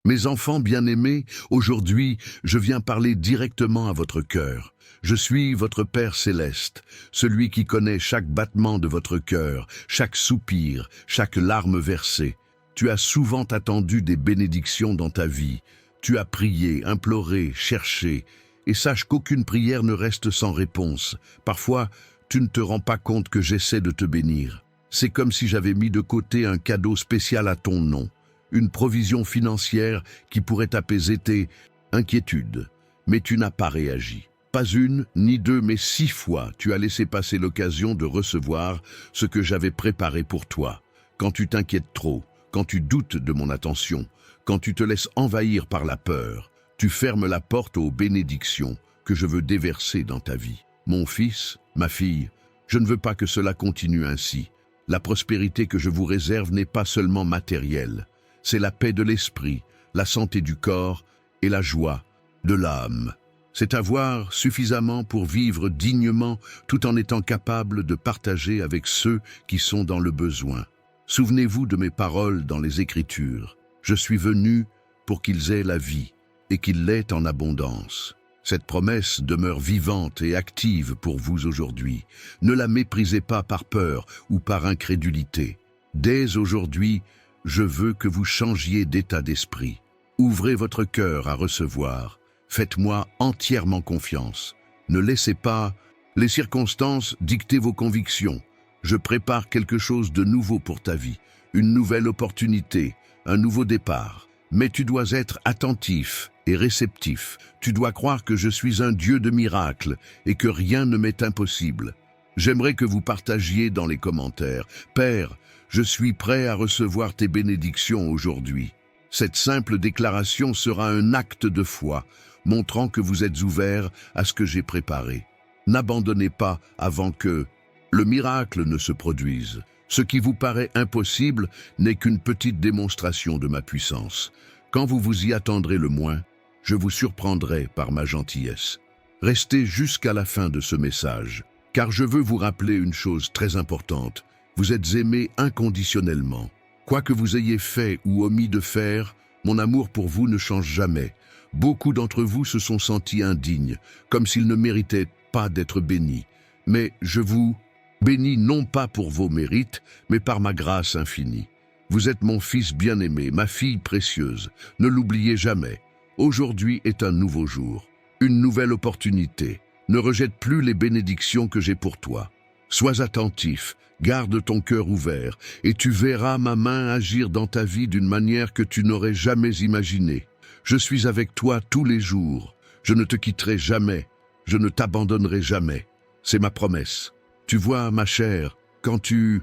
Mes enfants bien-aimés, aujourd'hui, je viens parler directement à votre cœur. Je suis votre Père céleste, celui qui connaît chaque battement de votre cœur, chaque soupir, chaque larme versée. Tu as souvent attendu des bénédictions dans ta vie. Tu as prié, imploré, cherché. Et sache qu'aucune prière ne reste sans réponse. Parfois, tu ne te rends pas compte que j'essaie de te bénir. C'est comme si j'avais mis de côté un cadeau spécial à ton nom. Une provision financière qui pourrait apaiser tes inquiétudes. Mais tu n'as pas réagi. Pas une, ni deux, mais 6 fois, tu as laissé passer l'occasion de recevoir ce que j'avais préparé pour toi. Quand tu t'inquiètes trop, quand tu doutes de mon attention, quand tu te laisses envahir par la peur, tu fermes la porte aux bénédictions que je veux déverser dans ta vie. Mon fils, ma fille, je ne veux pas que cela continue ainsi. La prospérité que je vous réserve n'est pas seulement matérielle. C'est la paix de l'esprit, la santé du corps et la joie de l'âme. C'est avoir suffisamment pour vivre dignement tout en étant capable de partager avec ceux qui sont dans le besoin. Souvenez-vous de mes paroles dans les Écritures. Je suis venu pour qu'ils aient la vie et qu'ils l'aient en abondance. Cette promesse demeure vivante et active pour vous aujourd'hui. Ne la méprisez pas par peur ou par incrédulité. Dès aujourd'hui, je veux que vous changiez d'état d'esprit. Ouvrez votre cœur à recevoir. Faites-moi entièrement confiance. Ne laissez pas les circonstances dicter vos convictions. Je prépare quelque chose de nouveau pour ta vie, une nouvelle opportunité, un nouveau départ. Mais tu dois être attentif et réceptif. Tu dois croire que je suis un Dieu de miracles et que rien ne m'est impossible. J'aimerais que vous partagiez dans les commentaires. Père, je suis prêt à recevoir tes bénédictions aujourd'hui. Cette simple déclaration sera un acte de foi, montrant que vous êtes ouvert à ce que j'ai préparé. N'abandonnez pas avant que le miracle ne se produise. Ce qui vous paraît impossible n'est qu'une petite démonstration de ma puissance. Quand vous vous y attendrez le moins, je vous surprendrai par ma gentillesse. Restez jusqu'à la fin de ce message, car je veux vous rappeler une chose très importante. Vous êtes aimés inconditionnellement. Quoi que vous ayez fait ou omis de faire, mon amour pour vous ne change jamais. Beaucoup d'entre vous se sont sentis indignes, comme s'ils ne méritaient pas d'être bénis. Mais je vous bénis non pas pour vos mérites, mais par ma grâce infinie. Vous êtes mon fils bien-aimé, ma fille précieuse. Ne l'oubliez jamais. Aujourd'hui est un nouveau jour, une nouvelle opportunité. Ne rejette plus les bénédictions que j'ai pour toi. Sois attentif, garde ton cœur ouvert, et tu verras ma main agir dans ta vie d'une manière que tu n'aurais jamais imaginée. Je suis avec toi tous les jours. Je ne te quitterai jamais. Je ne t'abandonnerai jamais. C'est ma promesse. Tu vois, ma chère, quand tu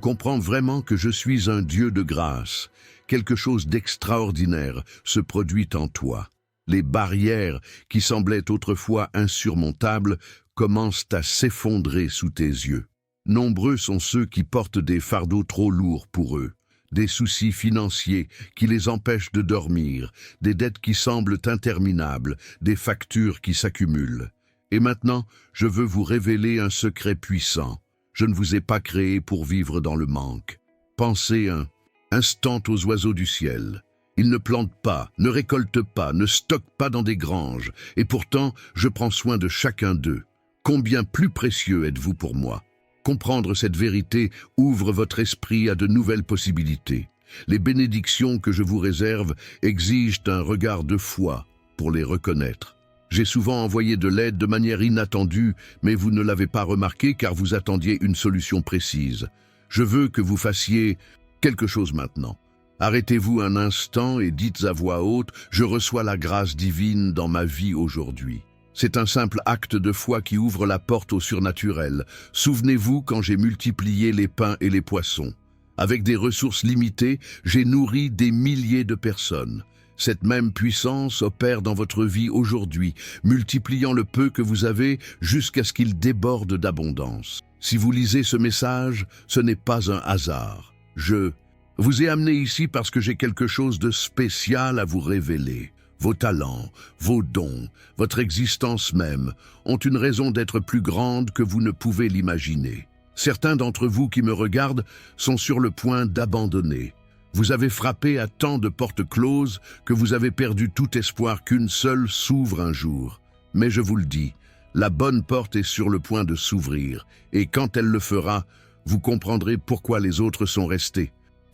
comprends vraiment que je suis un Dieu de grâce, quelque chose d'extraordinaire se produit en toi. Les barrières qui semblaient autrefois insurmontables commencent à s'effondrer sous tes yeux. Nombreux sont ceux qui portent des fardeaux trop lourds pour eux, des soucis financiers qui les empêchent de dormir, des dettes qui semblent interminables, des factures qui s'accumulent. Et maintenant, je veux vous révéler un secret puissant. Je ne vous ai pas créé pour vivre dans le manque. Pensez un instant aux oiseaux du ciel. Ils ne plantent pas, ne récoltent pas, ne stockent pas dans des granges, et pourtant, je prends soin de chacun d'eux. Combien plus précieux êtes-vous pour moi? Comprendre cette vérité ouvre votre esprit à de nouvelles possibilités. Les bénédictions que je vous réserve exigent un regard de foi pour les reconnaître. J'ai souvent envoyé de l'aide de manière inattendue, mais vous ne l'avez pas remarqué car vous attendiez une solution précise. Je veux que vous fassiez quelque chose maintenant. Arrêtez-vous un instant et dites à voix haute « Je reçois la grâce divine dans ma vie aujourd'hui ». C'est un simple acte de foi qui ouvre la porte au surnaturel. Souvenez-vous quand j'ai multiplié les pains et les poissons. Avec des ressources limitées, j'ai nourri des milliers de personnes. Cette même puissance opère dans votre vie aujourd'hui, multipliant le peu que vous avez jusqu'à ce qu'il déborde d'abondance. Si vous lisez ce message, ce n'est pas un hasard. Je vous ai amené ici parce que j'ai quelque chose de spécial à vous révéler. Vos talents, vos dons, votre existence même ont une raison d'être plus grande que vous ne pouvez l'imaginer. Certains d'entre vous qui me regardent sont sur le point d'abandonner. Vous avez frappé à tant de portes closes que vous avez perdu tout espoir qu'une seule s'ouvre un jour. Mais je vous le dis, la bonne porte est sur le point de s'ouvrir, et quand elle le fera, vous comprendrez pourquoi les autres sont restés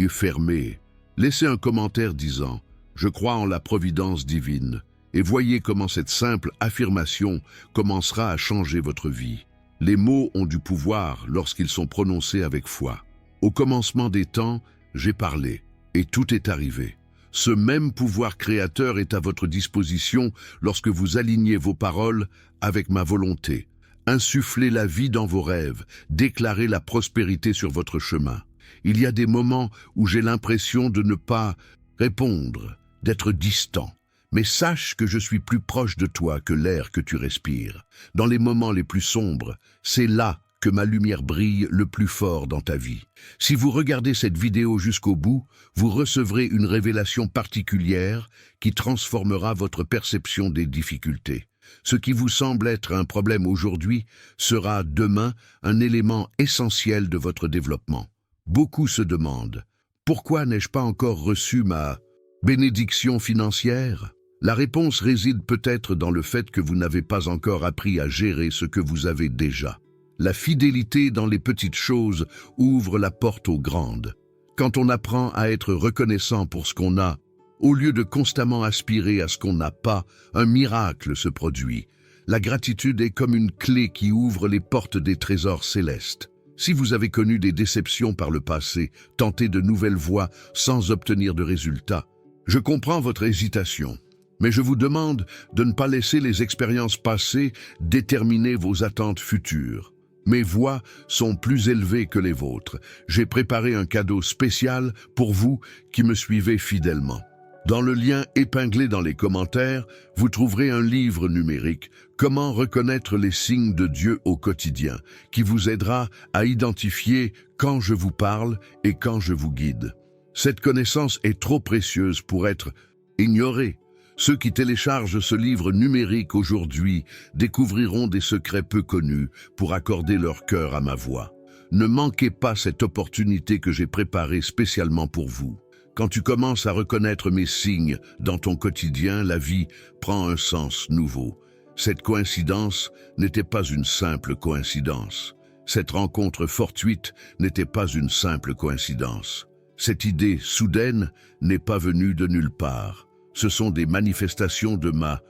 fermés. Laissez un commentaire disant « Je crois en la providence divine » et voyez comment cette simple affirmation commencera à changer votre vie. Les mots ont du pouvoir lorsqu'ils sont prononcés avec foi. Au commencement des temps, j'ai parlé, et tout est arrivé. Ce même pouvoir créateur est à votre disposition lorsque vous alignez vos paroles avec ma volonté. Insufflez la vie dans vos rêves, déclarez la prospérité sur votre chemin. Il y a des moments où j'ai l'impression de ne pas répondre, d'être distant. Mais sache que je suis plus proche de toi que l'air que tu respires. Dans les moments les plus sombres, c'est là que ma lumière brille le plus fort dans ta vie. Si vous regardez cette vidéo jusqu'au bout, vous recevrez une révélation particulière qui transformera votre perception des difficultés. Ce qui vous semble être un problème aujourd'hui sera demain un élément essentiel de votre développement. Beaucoup se demandent « Pourquoi n'ai-je pas encore reçu ma bénédiction financière ?» La réponse réside peut-être dans le fait que vous n'avez pas encore appris à gérer ce que vous avez déjà. La fidélité dans les petites choses ouvre la porte aux grandes. Quand on apprend à être reconnaissant pour ce qu'on a, au lieu de constamment aspirer à ce qu'on n'a pas, un miracle se produit. La gratitude est comme une clé qui ouvre les portes des trésors célestes. Si vous avez connu des déceptions par le passé, tenté de nouvelles voies sans obtenir de résultats, je comprends votre hésitation. Mais je vous demande de ne pas laisser les expériences passées déterminer vos attentes futures. Mes voix sont plus élevées que les vôtres. J'ai préparé un cadeau spécial pour vous qui me suivez fidèlement. Dans le lien épinglé dans les commentaires, vous trouverez un livre numérique « Comment reconnaître les signes de Dieu au quotidien » qui vous aidera à identifier quand je vous parle et quand je vous guide. Cette connaissance est trop précieuse pour être ignorée. Ceux qui téléchargent ce livre numérique aujourd'hui découvriront des secrets peu connus pour accorder leur cœur à ma voix. Ne manquez pas cette opportunité que j'ai préparée spécialement pour vous. Quand tu commences à reconnaître mes signes dans ton quotidien, la vie prend un sens nouveau. Cette coïncidence n'était pas une simple coïncidence. Cette rencontre fortuite n'était pas une simple coïncidence. Cette idée soudaine n'est pas venue de nulle part. Ce sont des manifestations de ma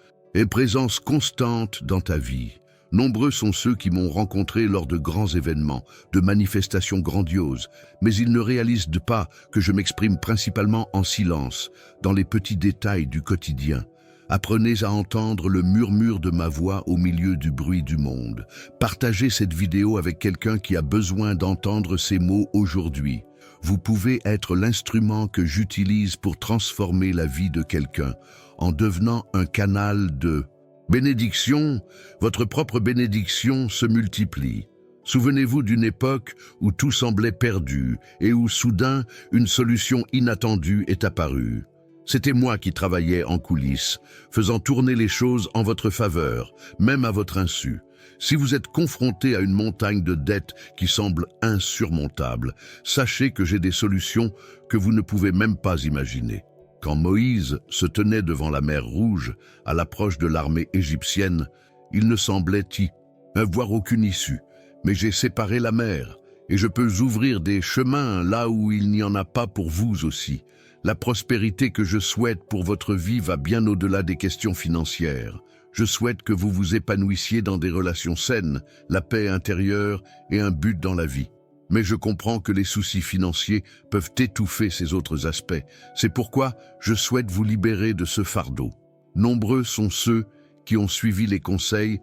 présence constante dans ta vie. Nombreux sont ceux qui m'ont rencontré lors de grands événements, de manifestations grandioses, mais ils ne réalisent pas que je m'exprime principalement en silence, dans les petits détails du quotidien. Apprenez à entendre le murmure de ma voix au milieu du bruit du monde. Partagez cette vidéo avec quelqu'un qui a besoin d'entendre ces mots aujourd'hui. Vous pouvez être l'instrument que j'utilise pour transformer la vie de quelqu'un en devenant un canal de bénédiction. Votre propre bénédiction se multiplie. Souvenez-vous d'une époque où tout semblait perdu et où soudain une solution inattendue est apparue. C'était moi qui travaillais en coulisses, faisant tourner les choses en votre faveur, même à votre insu. Si vous êtes confronté à une montagne de dettes qui semble insurmontable, sachez que j'ai des solutions que vous ne pouvez même pas imaginer. Quand Moïse se tenait devant la mer Rouge, à l'approche de l'armée égyptienne, il ne semblait y avoir aucune issue. Mais j'ai séparé la mer, et je peux ouvrir des chemins là où il n'y en a pas pour vous aussi. La prospérité que je souhaite pour votre vie va bien au-delà des questions financières. Je souhaite que vous vous épanouissiez dans des relations saines, la paix intérieure et un but dans la vie. Mais je comprends que les soucis financiers peuvent étouffer ces autres aspects. C'est pourquoi je souhaite vous libérer de ce fardeau. Nombreux sont ceux qui ont suivi les conseils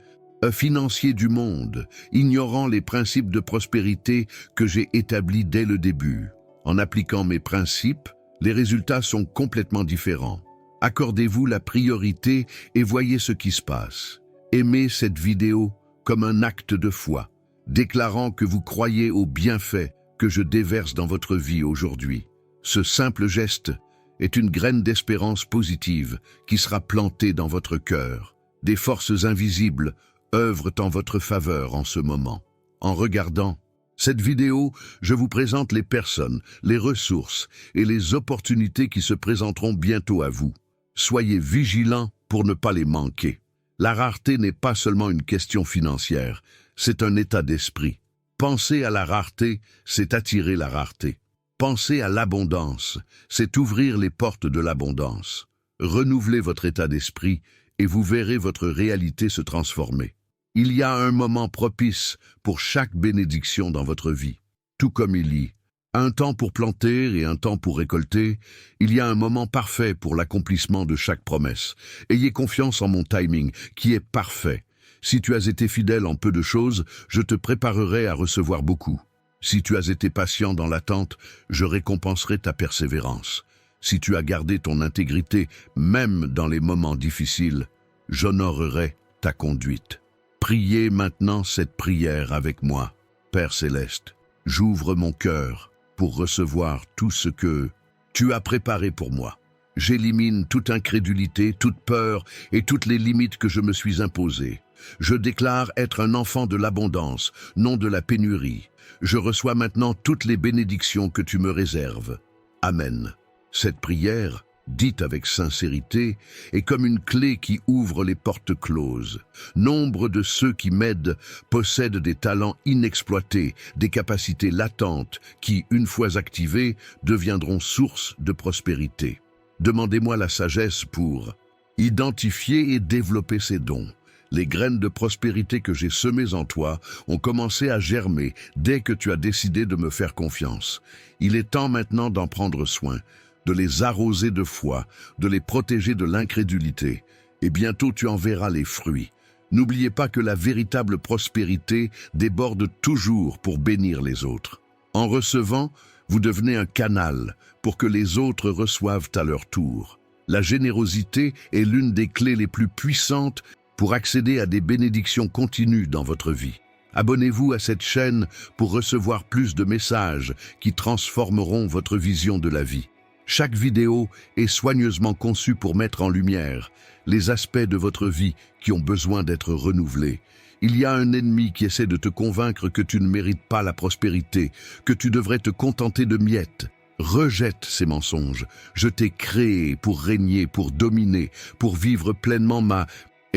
financiers du monde, ignorant les principes de prospérité que j'ai établis dès le début. En appliquant mes principes, les résultats sont complètement différents. Accordez-vous la priorité et voyez ce qui se passe. Aimez cette vidéo comme un acte de foi, déclarant que vous croyez aux bienfaits que je déverse dans votre vie aujourd'hui. Ce simple geste est une graine d'espérance positive qui sera plantée dans votre cœur. Des forces invisibles œuvrent en votre faveur en ce moment. En regardant Cette vidéo, je vous présente les personnes, les ressources et les opportunités qui se présenteront bientôt à vous. Soyez vigilants pour ne pas les manquer. La rareté n'est pas seulement une question financière, c'est un état d'esprit. Penser à la rareté, c'est attirer la rareté. Penser à l'abondance, c'est ouvrir les portes de l'abondance. Renouvelez votre état d'esprit et vous verrez votre réalité se transformer. Il y a un moment propice pour chaque bénédiction dans votre vie. Tout comme il y a un temps pour planter et un temps pour récolter, il y a un moment parfait pour l'accomplissement de chaque promesse. Ayez confiance en mon timing, qui est parfait. Si tu as été fidèle en peu de choses, je te préparerai à recevoir beaucoup. Si tu as été patient dans l'attente, je récompenserai ta persévérance. Si tu as gardé ton intégrité, même dans les moments difficiles, j'honorerai ta conduite. Priez maintenant cette prière avec moi. Père Céleste, j'ouvre mon cœur pour recevoir tout ce que tu as préparé pour moi. J'élimine toute incrédulité, toute peur et toutes les limites que je me suis imposées. Je déclare être un enfant de l'abondance, non de la pénurie. Je reçois maintenant toutes les bénédictions que tu me réserves. Amen. Cette prière, dite avec sincérité, est comme une clé qui ouvre les portes closes. Nombre de ceux qui m'aident possèdent des talents inexploités, des capacités latentes qui, une fois activées, deviendront source de prospérité. Demandez-moi la sagesse pour identifier et développer ces dons. Les graines de prospérité que j'ai semées en toi ont commencé à germer dès que tu as décidé de me faire confiance. Il est temps maintenant d'en prendre soin, de les arroser de foi, de les protéger de l'incrédulité, et bientôt tu en verras les fruits. N'oubliez pas que la véritable prospérité déborde toujours pour bénir les autres. En recevant, vous devenez un canal pour que les autres reçoivent à leur tour. La générosité est l'une des clés les plus puissantes pour accéder à des bénédictions continues dans votre vie. Abonnez-vous à cette chaîne pour recevoir plus de messages qui transformeront votre vision de la vie. Chaque vidéo est soigneusement conçue pour mettre en lumière les aspects de votre vie qui ont besoin d'être renouvelés. Il y a un ennemi qui essaie de te convaincre que tu ne mérites pas la prospérité, que tu devrais te contenter de miettes. Rejette ces mensonges. Je t'ai créé pour régner, pour dominer, pour vivre pleinement ma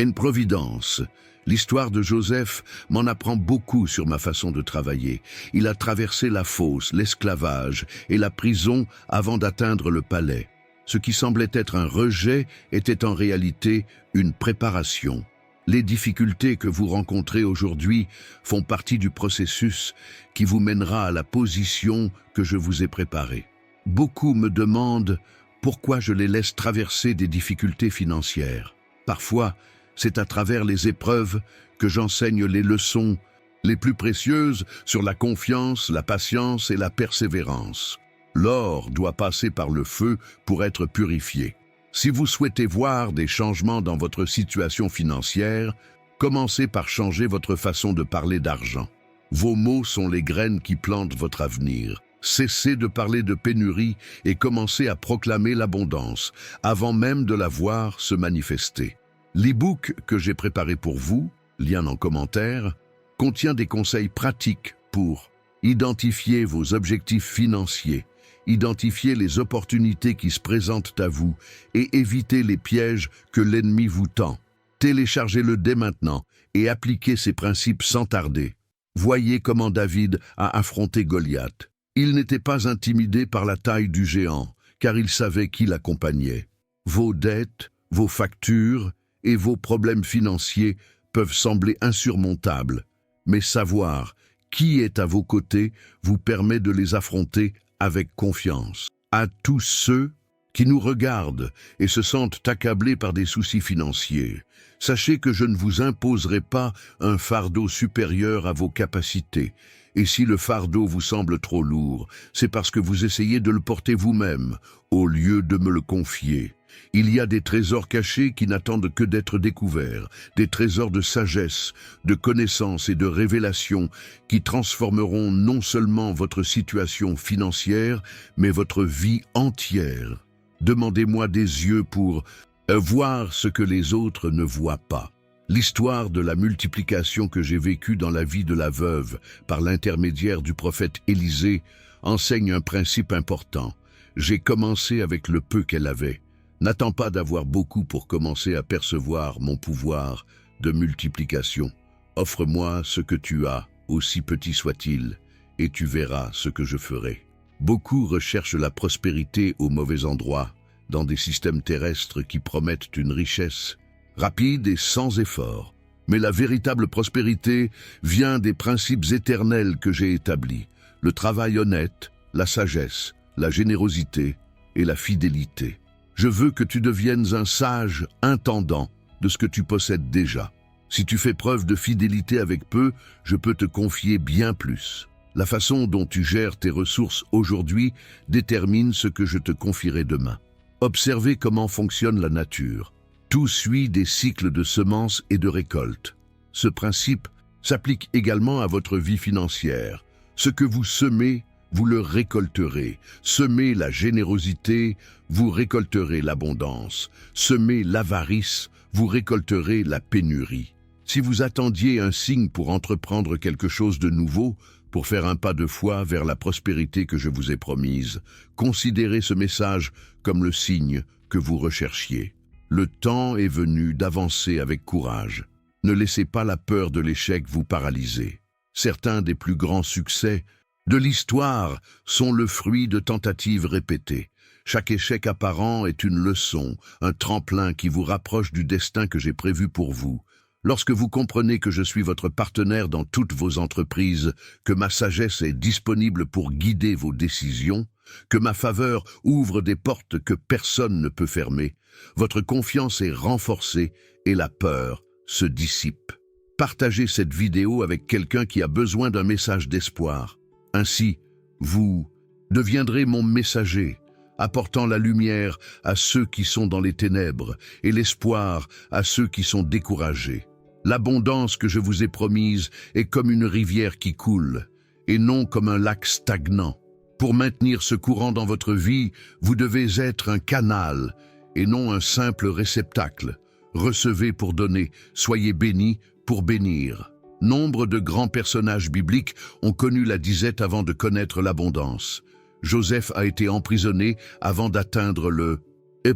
providence. L'histoire de Joseph m'en apprend beaucoup sur ma façon de travailler. Il a traversé la fosse, l'esclavage et la prison avant d'atteindre le palais. Ce qui semblait être un rejet était en réalité une préparation. Les difficultés que vous rencontrez aujourd'hui font partie du processus qui vous mènera à la position que je vous ai préparée. Beaucoup me demandent pourquoi je les laisse traverser des difficultés financières. Parfois, c'est à travers les épreuves que j'enseigne les leçons les plus précieuses sur la confiance, la patience et la persévérance. L'or doit passer par le feu pour être purifié. Si vous souhaitez voir des changements dans votre situation financière, commencez par changer votre façon de parler d'argent. Vos mots sont les graines qui plantent votre avenir. Cessez de parler de pénurie et commencez à proclamer l'abondance, avant même de la voir se manifester. L'e-book que j'ai préparé pour vous, lien en commentaire, contient des conseils pratiques pour identifier vos objectifs financiers, identifier les opportunités qui se présentent à vous et éviter les pièges que l'ennemi vous tend. Téléchargez-le dès maintenant et appliquez ces principes sans tarder. Voyez comment David a affronté Goliath. Il n'était pas intimidé par la taille du géant, car il savait qui l'accompagnait. Vos dettes, vos factures et vos problèmes financiers peuvent sembler insurmontables, mais savoir qui est à vos côtés vous permet de les affronter avec confiance. À tous ceux qui nous regardent et se sentent accablés par des soucis financiers, sachez que je ne vous imposerai pas un fardeau supérieur à vos capacités. Et si le fardeau vous semble trop lourd, c'est parce que vous essayez de le porter vous-même, au lieu de me le confier. Il y a des trésors cachés qui n'attendent que d'être découverts, des trésors de sagesse, de connaissance et de révélation qui transformeront non seulement votre situation financière, mais votre vie entière. Demandez-moi des yeux pour voir ce que les autres ne voient pas. L'histoire de la multiplication que j'ai vécue dans la vie de la veuve par l'intermédiaire du prophète Élisée enseigne un principe important. J'ai commencé avec le peu qu'elle avait. N'attends pas d'avoir beaucoup pour commencer à percevoir mon pouvoir de multiplication. Offre-moi ce que tu as, aussi petit soit-il, et tu verras ce que je ferai. Beaucoup recherchent la prospérité au mauvais endroit, dans des systèmes terrestres qui promettent une richesse rapide et sans effort. Mais la véritable prospérité vient des principes éternels que j'ai établis. Le travail honnête, la sagesse, la générosité et la fidélité. Je veux que tu deviennes un sage intendant de ce que tu possèdes déjà. Si tu fais preuve de fidélité avec peu, je peux te confier bien plus. La façon dont tu gères tes ressources aujourd'hui détermine ce que je te confierai demain. Observez comment fonctionne la nature. Tout suit des cycles de semences et de récoltes. Ce principe s'applique également à votre vie financière. Ce que vous semez, vous le récolterez. Semez la générosité, vous récolterez l'abondance. Semez l'avarice, vous récolterez la pénurie. Si vous attendiez un signe pour entreprendre quelque chose de nouveau, pour faire un pas de foi vers la prospérité que je vous ai promise, considérez ce message comme le signe que vous recherchiez. Le temps est venu d'avancer avec courage. Ne laissez pas la peur de l'échec vous paralyser. Certains des plus grands succès de l'histoire sont le fruit de tentatives répétées. Chaque échec apparent est une leçon, un tremplin qui vous rapproche du destin que j'ai prévu pour vous. Lorsque vous comprenez que je suis votre partenaire dans toutes vos entreprises, que ma sagesse est disponible pour guider vos décisions, que ma faveur ouvre des portes que personne ne peut fermer, votre confiance est renforcée et la peur se dissipe. Partagez cette vidéo avec quelqu'un qui a besoin d'un message d'espoir. Ainsi, vous deviendrez mon messager, apportant la lumière à ceux qui sont dans les ténèbres et l'espoir à ceux qui sont découragés. L'abondance que je vous ai promise est comme une rivière qui coule, et non comme un lac stagnant. Pour maintenir ce courant dans votre vie, vous devez être un canal, et non un simple réceptacle. Recevez pour donner, soyez bénis pour bénir. Nombre de grands personnages bibliques ont connu la disette avant de connaître l'abondance. Joseph a été emprisonné avant d'atteindre le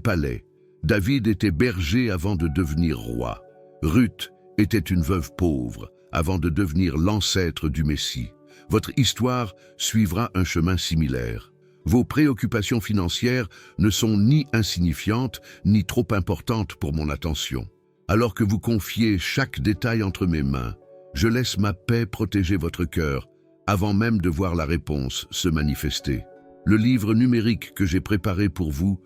palais. David était berger avant de devenir roi. Ruth était une veuve pauvre avant de devenir l'ancêtre du Messie. Votre histoire suivra un chemin similaire. Vos préoccupations financières ne sont ni insignifiantes ni trop importantes pour mon attention. Alors que vous confiez chaque détail entre mes mains, je laisse ma paix protéger votre cœur avant même de voir la réponse se manifester. Le livre numérique que j'ai préparé pour vous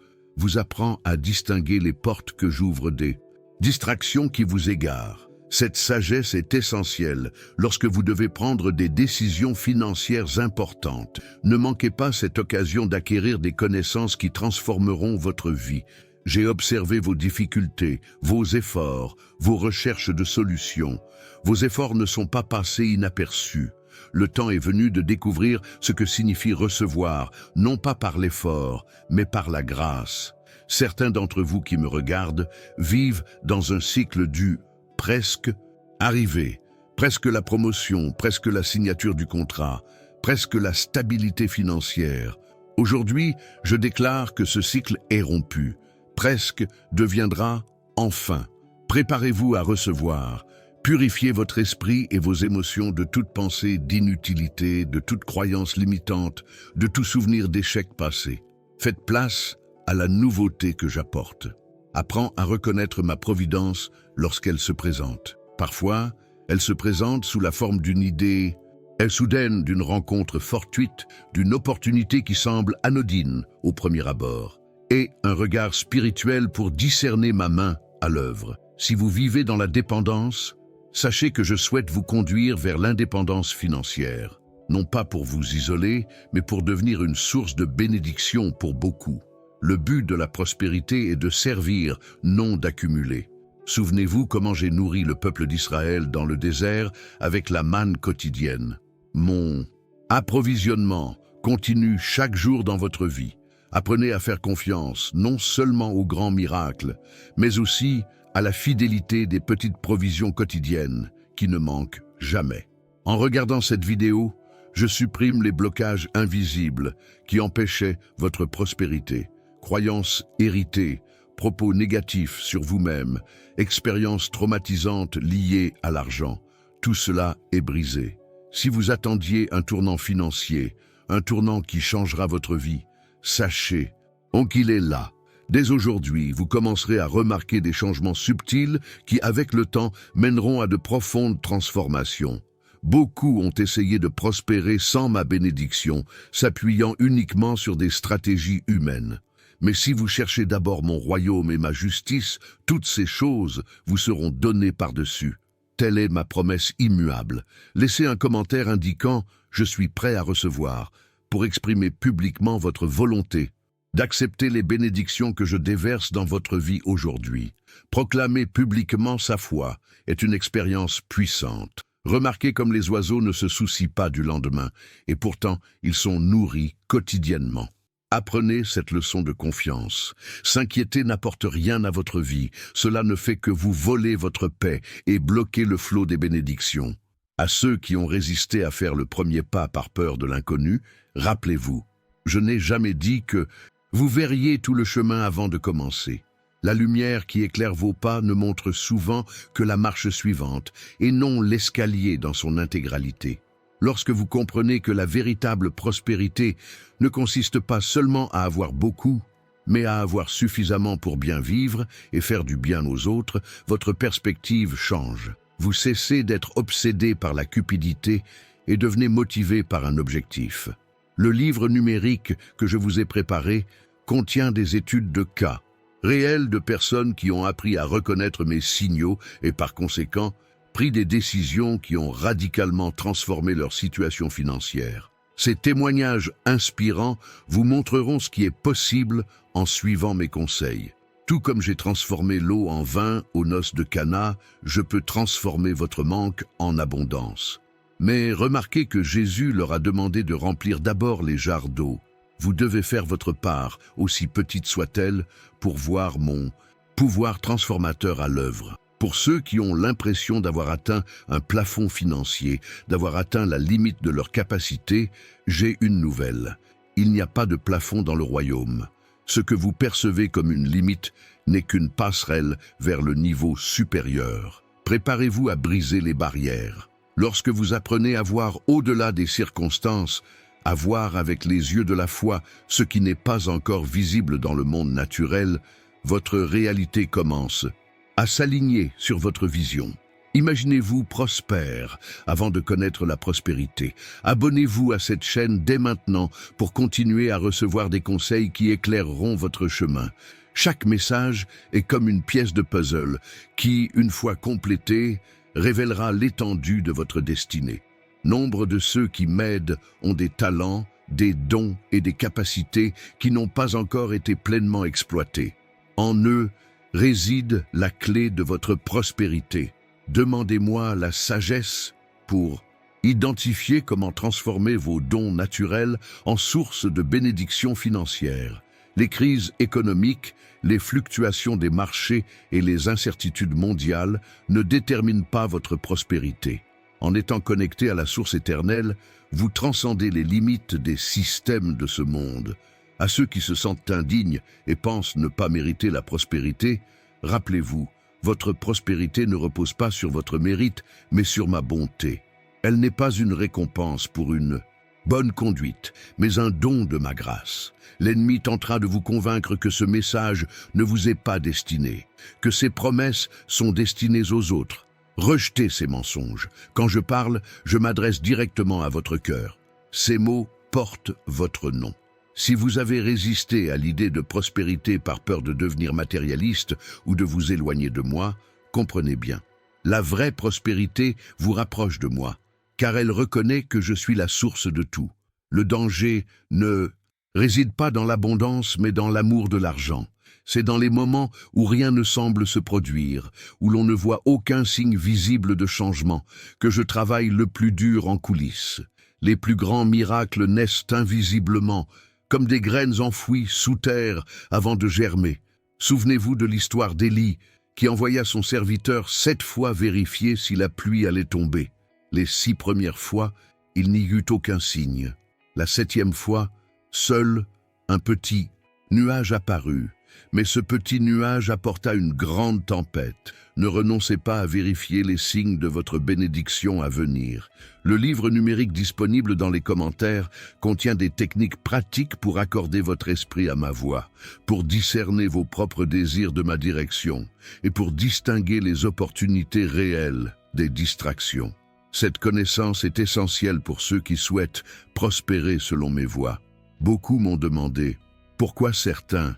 apprend à distinguer les portes que j'ouvre des distractions qui vous égarent. Cette sagesse est essentielle lorsque vous devez prendre des décisions financières importantes. Ne manquez pas cette occasion d'acquérir des connaissances qui transformeront votre vie. J'ai observé vos difficultés, vos efforts, vos recherches de solutions. Vos efforts ne sont pas passés inaperçus. Le temps est venu de découvrir ce que signifie recevoir, non pas par l'effort, mais par la grâce. Certains d'entre vous qui me regardent vivent dans un cycle du presque arrivé, presque la promotion, presque la signature du contrat, presque la stabilité financière. Aujourd'hui, je déclare que ce cycle est rompu. Presque deviendra enfin. Préparez-vous à recevoir. Purifiez votre esprit et vos émotions de toute pensée d'inutilité, de toute croyance limitante, de tout souvenir d'échec passé. Faites place à la nouveauté que j'apporte. Apprends à reconnaître ma providence lorsqu'elle se présente. Parfois, elle se présente sous la forme d'une idée soudaine, d'une rencontre fortuite, d'une opportunité qui semble anodine au premier abord, et un regard spirituel pour discerner ma main à l'œuvre. Si vous vivez dans la dépendance, sachez que je souhaite vous conduire vers l'indépendance financière, non pas pour vous isoler, mais pour devenir une source de bénédiction pour beaucoup. Le but de la prospérité est de servir, non d'accumuler. Souvenez-vous comment j'ai nourri le peuple d'Israël dans le désert avec la manne quotidienne. Mon approvisionnement continue chaque jour dans votre vie. Apprenez à faire confiance, non seulement aux grands miracles, mais aussi à la fidélité des petites provisions quotidiennes qui ne manquent jamais. En regardant cette vidéo, je supprime les blocages invisibles qui empêchaient votre prospérité, croyances héritées, propos négatifs sur vous-même, expériences traumatisantes liées à l'argent. Tout cela est brisé. Si vous attendiez un tournant financier, un tournant qui changera votre vie, sachez qu'il est là. Dès aujourd'hui, vous commencerez à remarquer des changements subtils qui, avec le temps, mèneront à de profondes transformations. Beaucoup ont essayé de prospérer sans ma bénédiction, s'appuyant uniquement sur des stratégies humaines. Mais si vous cherchez d'abord mon royaume et ma justice, toutes ces choses vous seront données par-dessus. Telle est ma promesse immuable. Laissez un commentaire indiquant « Je suis prêt à recevoir » pour exprimer publiquement votre volonté d'accepter les bénédictions que je déverse dans votre vie aujourd'hui. Proclamer publiquement sa foi est une expérience puissante. Remarquez comme les oiseaux ne se soucient pas du lendemain, et pourtant ils sont nourris quotidiennement. Apprenez cette leçon de confiance. S'inquiéter n'apporte rien à votre vie, cela ne fait que vous voler votre paix et bloquer le flot des bénédictions. À ceux qui ont résisté à faire le premier pas par peur de l'inconnu, rappelez-vous, je n'ai jamais dit que vous verriez tout le chemin avant de commencer. La lumière qui éclaire vos pas ne montre souvent que la marche suivante, et non l'escalier dans son intégralité. Lorsque vous comprenez que la véritable prospérité ne consiste pas seulement à avoir beaucoup, mais à avoir suffisamment pour bien vivre et faire du bien aux autres, votre perspective change. Vous cessez d'être obsédé par la cupidité et devenez motivé par un objectif. Le livre numérique que je vous ai préparé contient des études de cas réels de personnes qui ont appris à reconnaître mes signaux et par conséquent pris des décisions qui ont radicalement transformé leur situation financière. Ces témoignages inspirants vous montreront ce qui est possible en suivant mes conseils. Tout comme j'ai transformé l'eau en vin aux noces de Cana, je peux transformer votre manque en abondance. Mais remarquez que Jésus leur a demandé de remplir d'abord les jarres d'eau. Vous devez faire votre part, aussi petite soit-elle, pour voir mon pouvoir transformateur à l'œuvre. Pour ceux qui ont l'impression d'avoir atteint un plafond financier, d'avoir atteint la limite de leur capacité, j'ai une nouvelle. Il n'y a pas de plafond dans le royaume. Ce que vous percevez comme une limite n'est qu'une passerelle vers le niveau supérieur. Préparez-vous à briser les barrières. Lorsque vous apprenez à voir au-delà des circonstances, à voir avec les yeux de la foi ce qui n'est pas encore visible dans le monde naturel, votre réalité commence à s'aligner sur votre vision. Imaginez-vous prospère avant de connaître la prospérité. Abonnez-vous à cette chaîne dès maintenant pour continuer à recevoir des conseils qui éclaireront votre chemin. Chaque message est comme une pièce de puzzle qui, une fois complétée, révélera l'étendue de votre destinée. Nombre de ceux qui m'aident ont des talents, des dons et des capacités qui n'ont pas encore été pleinement exploités. En eux réside la clé de votre prospérité. Demandez-moi la sagesse pour identifier comment transformer vos dons naturels en source de bénédictions financières. Les crises économiques, les fluctuations des marchés et les incertitudes mondiales ne déterminent pas votre prospérité. En étant connecté à la source éternelle, vous transcendez les limites des systèmes de ce monde. À ceux qui se sentent indignes et pensent ne pas mériter la prospérité, rappelez-vous, votre prospérité ne repose pas sur votre mérite, mais sur ma bonté. Elle n'est pas une récompense pour une bonne conduite, mais un don de ma grâce. L'ennemi tentera de vous convaincre que ce message ne vous est pas destiné, que ces promesses sont destinées aux autres. Rejetez ces mensonges. Quand je parle, je m'adresse directement à votre cœur. Ces mots portent votre nom. Si vous avez résisté à l'idée de prospérité par peur de devenir matérialiste ou de vous éloigner de moi, comprenez bien. La vraie prospérité vous rapproche de moi, car elle reconnaît que je suis la source de tout. Le danger ne réside pas dans l'abondance, mais dans l'amour de l'argent. C'est dans les moments où rien ne semble se produire, où l'on ne voit aucun signe visible de changement, que je travaille le plus dur en coulisses. Les plus grands miracles naissent invisiblement, comme des graines enfouies sous terre avant de germer. Souvenez-vous de l'histoire d'Élie, qui envoya son serviteur 7 fois vérifier si la pluie allait tomber. Les 6 premières fois, il n'y eut aucun signe. La 7e fois, seul un petit nuage apparut. Mais ce petit nuage apporta une grande tempête. Ne renoncez pas à vérifier les signes de votre bénédiction à venir. Le livre numérique disponible dans les commentaires contient des techniques pratiques pour accorder votre esprit à ma voix, pour discerner vos propres désirs de ma direction et pour distinguer les opportunités réelles des distractions. Cette connaissance est essentielle pour ceux qui souhaitent prospérer selon mes voies. Beaucoup m'ont demandé pourquoi certains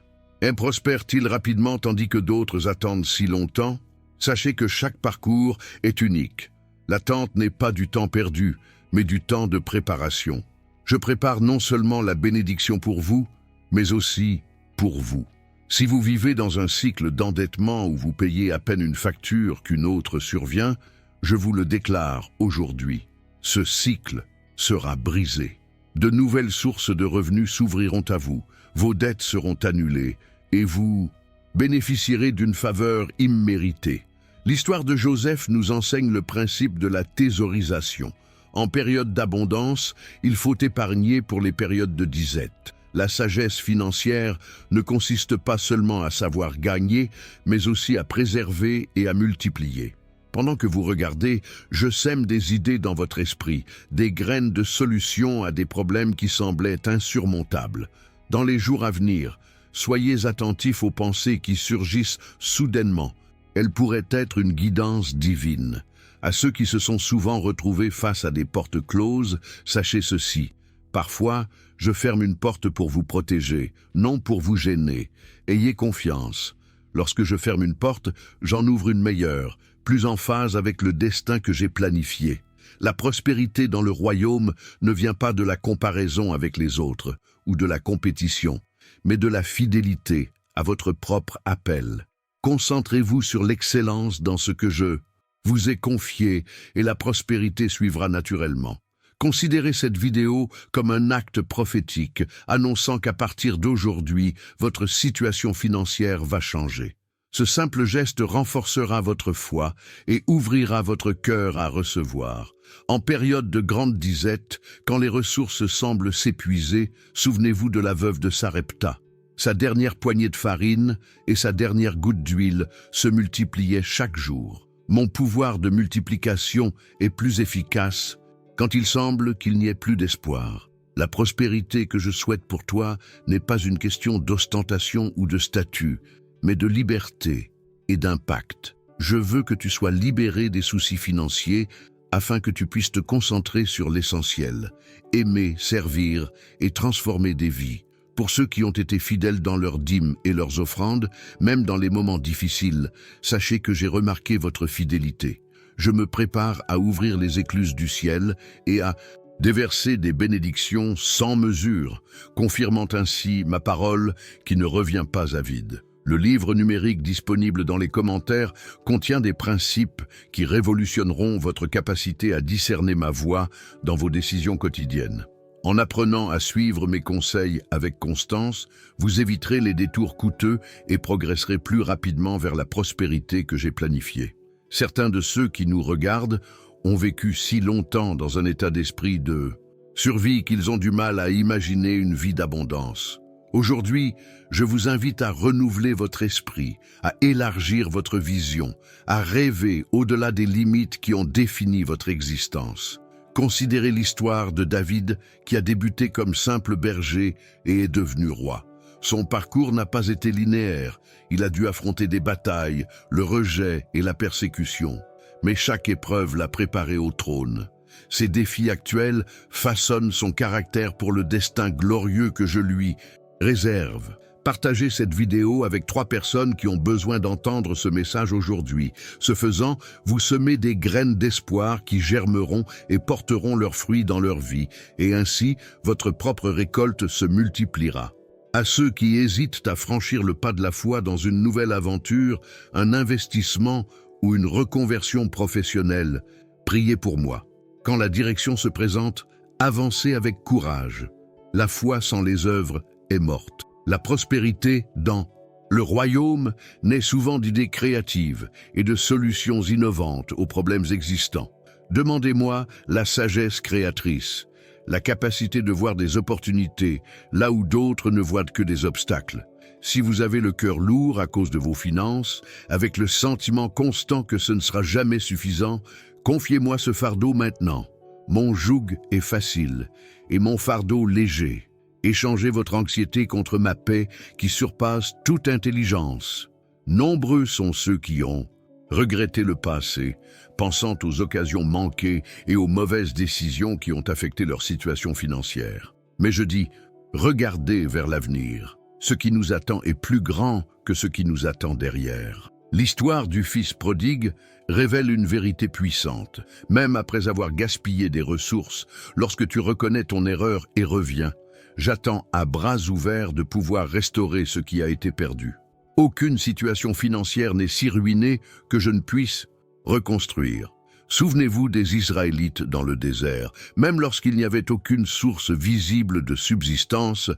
prospèrent-ils rapidement tandis que d'autres attendent si longtemps? Sachez que chaque parcours est unique. L'attente n'est pas du temps perdu, mais du temps de préparation. Je prépare non seulement la bénédiction pour vous, mais aussi pour vous. Si vous vivez dans un cycle d'endettement où vous payez à peine une facture qu'une autre survient, je vous le déclare aujourd'hui. Ce cycle sera brisé. De nouvelles sources de revenus s'ouvriront à vous, vos dettes seront annulées, et vous bénéficierez d'une faveur imméritée. L'histoire de Joseph nous enseigne le principe de la thésaurisation. En période d'abondance, il faut épargner pour les périodes de disette. La sagesse financière ne consiste pas seulement à savoir gagner, mais aussi à préserver et à multiplier. Pendant que vous regardez, je sème des idées dans votre esprit, des graines de solutions à des problèmes qui semblaient insurmontables. Dans les jours à venir, soyez attentifs aux pensées qui surgissent soudainement. Elles pourraient être une guidance divine. À ceux qui se sont souvent retrouvés face à des portes closes, sachez ceci. Parfois, je ferme une porte pour vous protéger, non pour vous gêner. Ayez confiance. Lorsque je ferme une porte, j'en ouvre une meilleure, plus en phase avec le destin que j'ai planifié. La prospérité dans le royaume ne vient pas de la comparaison avec les autres ou de la compétition, mais de la fidélité à votre propre appel. Concentrez-vous sur l'excellence dans ce que je vous ai confié et la prospérité suivra naturellement. Considérez cette vidéo comme un acte prophétique, annonçant qu'à partir d'aujourd'hui, votre situation financière va changer. Ce simple geste renforcera votre foi et ouvrira votre cœur à recevoir. En période de grande disette, quand les ressources semblent s'épuiser, souvenez-vous de la veuve de Sarepta. Sa dernière poignée de farine et sa dernière goutte d'huile se multipliaient chaque jour. Mon pouvoir de multiplication est plus efficace quand il semble qu'il n'y ait plus d'espoir. La prospérité que je souhaite pour toi n'est pas une question d'ostentation ou de statut, mais de liberté et d'impact. Je veux que tu sois libéré des soucis financiers afin que tu puisses te concentrer sur l'essentiel, aimer, servir et transformer des vies. Pour ceux qui ont été fidèles dans leurs dîmes et leurs offrandes, même dans les moments difficiles, sachez que j'ai remarqué votre fidélité. Je me prépare à ouvrir les écluses du ciel et à déverser des bénédictions sans mesure, confirmant ainsi ma parole qui ne revient pas à vide. Le livre numérique disponible dans les commentaires contient des principes qui révolutionneront votre capacité à discerner ma voix dans vos décisions quotidiennes. En apprenant à suivre mes conseils avec constance, vous éviterez les détours coûteux et progresserez plus rapidement vers la prospérité que j'ai planifiée. Certains de ceux qui nous regardent ont vécu si longtemps dans un état d'esprit de survie qu'ils ont du mal à imaginer une vie d'abondance. Aujourd'hui, je vous invite à renouveler votre esprit, à élargir votre vision, à rêver au-delà des limites qui ont défini votre existence. Considérez l'histoire de David qui a débuté comme simple berger et est devenu roi. Son parcours n'a pas été linéaire, il a dû affronter des batailles, le rejet et la persécution. Mais chaque épreuve l'a préparé au trône. Ces défis actuels façonnent son caractère pour le destin glorieux que je lui réserve. Partagez cette vidéo avec 3 personnes qui ont besoin d'entendre ce message aujourd'hui. Ce faisant, vous semez des graines d'espoir qui germeront et porteront leurs fruits dans leur vie, et ainsi, votre propre récolte se multipliera. À ceux qui hésitent à franchir le pas de la foi dans une nouvelle aventure, un investissement ou une reconversion professionnelle, priez pour moi. Quand la direction se présente, avancez avec courage. La foi sans les œuvres est morte. La prospérité dans Le royaume naît souvent d'idées créatives et de solutions innovantes aux problèmes existants. Demandez-moi la sagesse créatrice, la capacité de voir des opportunités là où d'autres ne voient que des obstacles. Si vous avez le cœur lourd à cause de vos finances, avec le sentiment constant que ce ne sera jamais suffisant, confiez-moi ce fardeau maintenant. Mon joug est facile et mon fardeau léger. Échangez votre anxiété contre ma paix qui surpasse toute intelligence. Nombreux sont ceux qui ont regretté le passé, pensant aux occasions manquées et aux mauvaises décisions qui ont affecté leur situation financière. Mais je dis, regardez vers l'avenir. Ce qui nous attend est plus grand que ce qui nous attend derrière. L'histoire du fils prodigue révèle une vérité puissante. Même après avoir gaspillé des ressources, lorsque tu reconnais ton erreur et reviens, j'attends à bras ouverts de pouvoir restaurer ce qui a été perdu. Aucune situation financière n'est si ruinée que je ne puisse reconstruire. Souvenez-vous des Israélites dans le désert. Même lorsqu'il n'y avait aucune source visible de subsistance,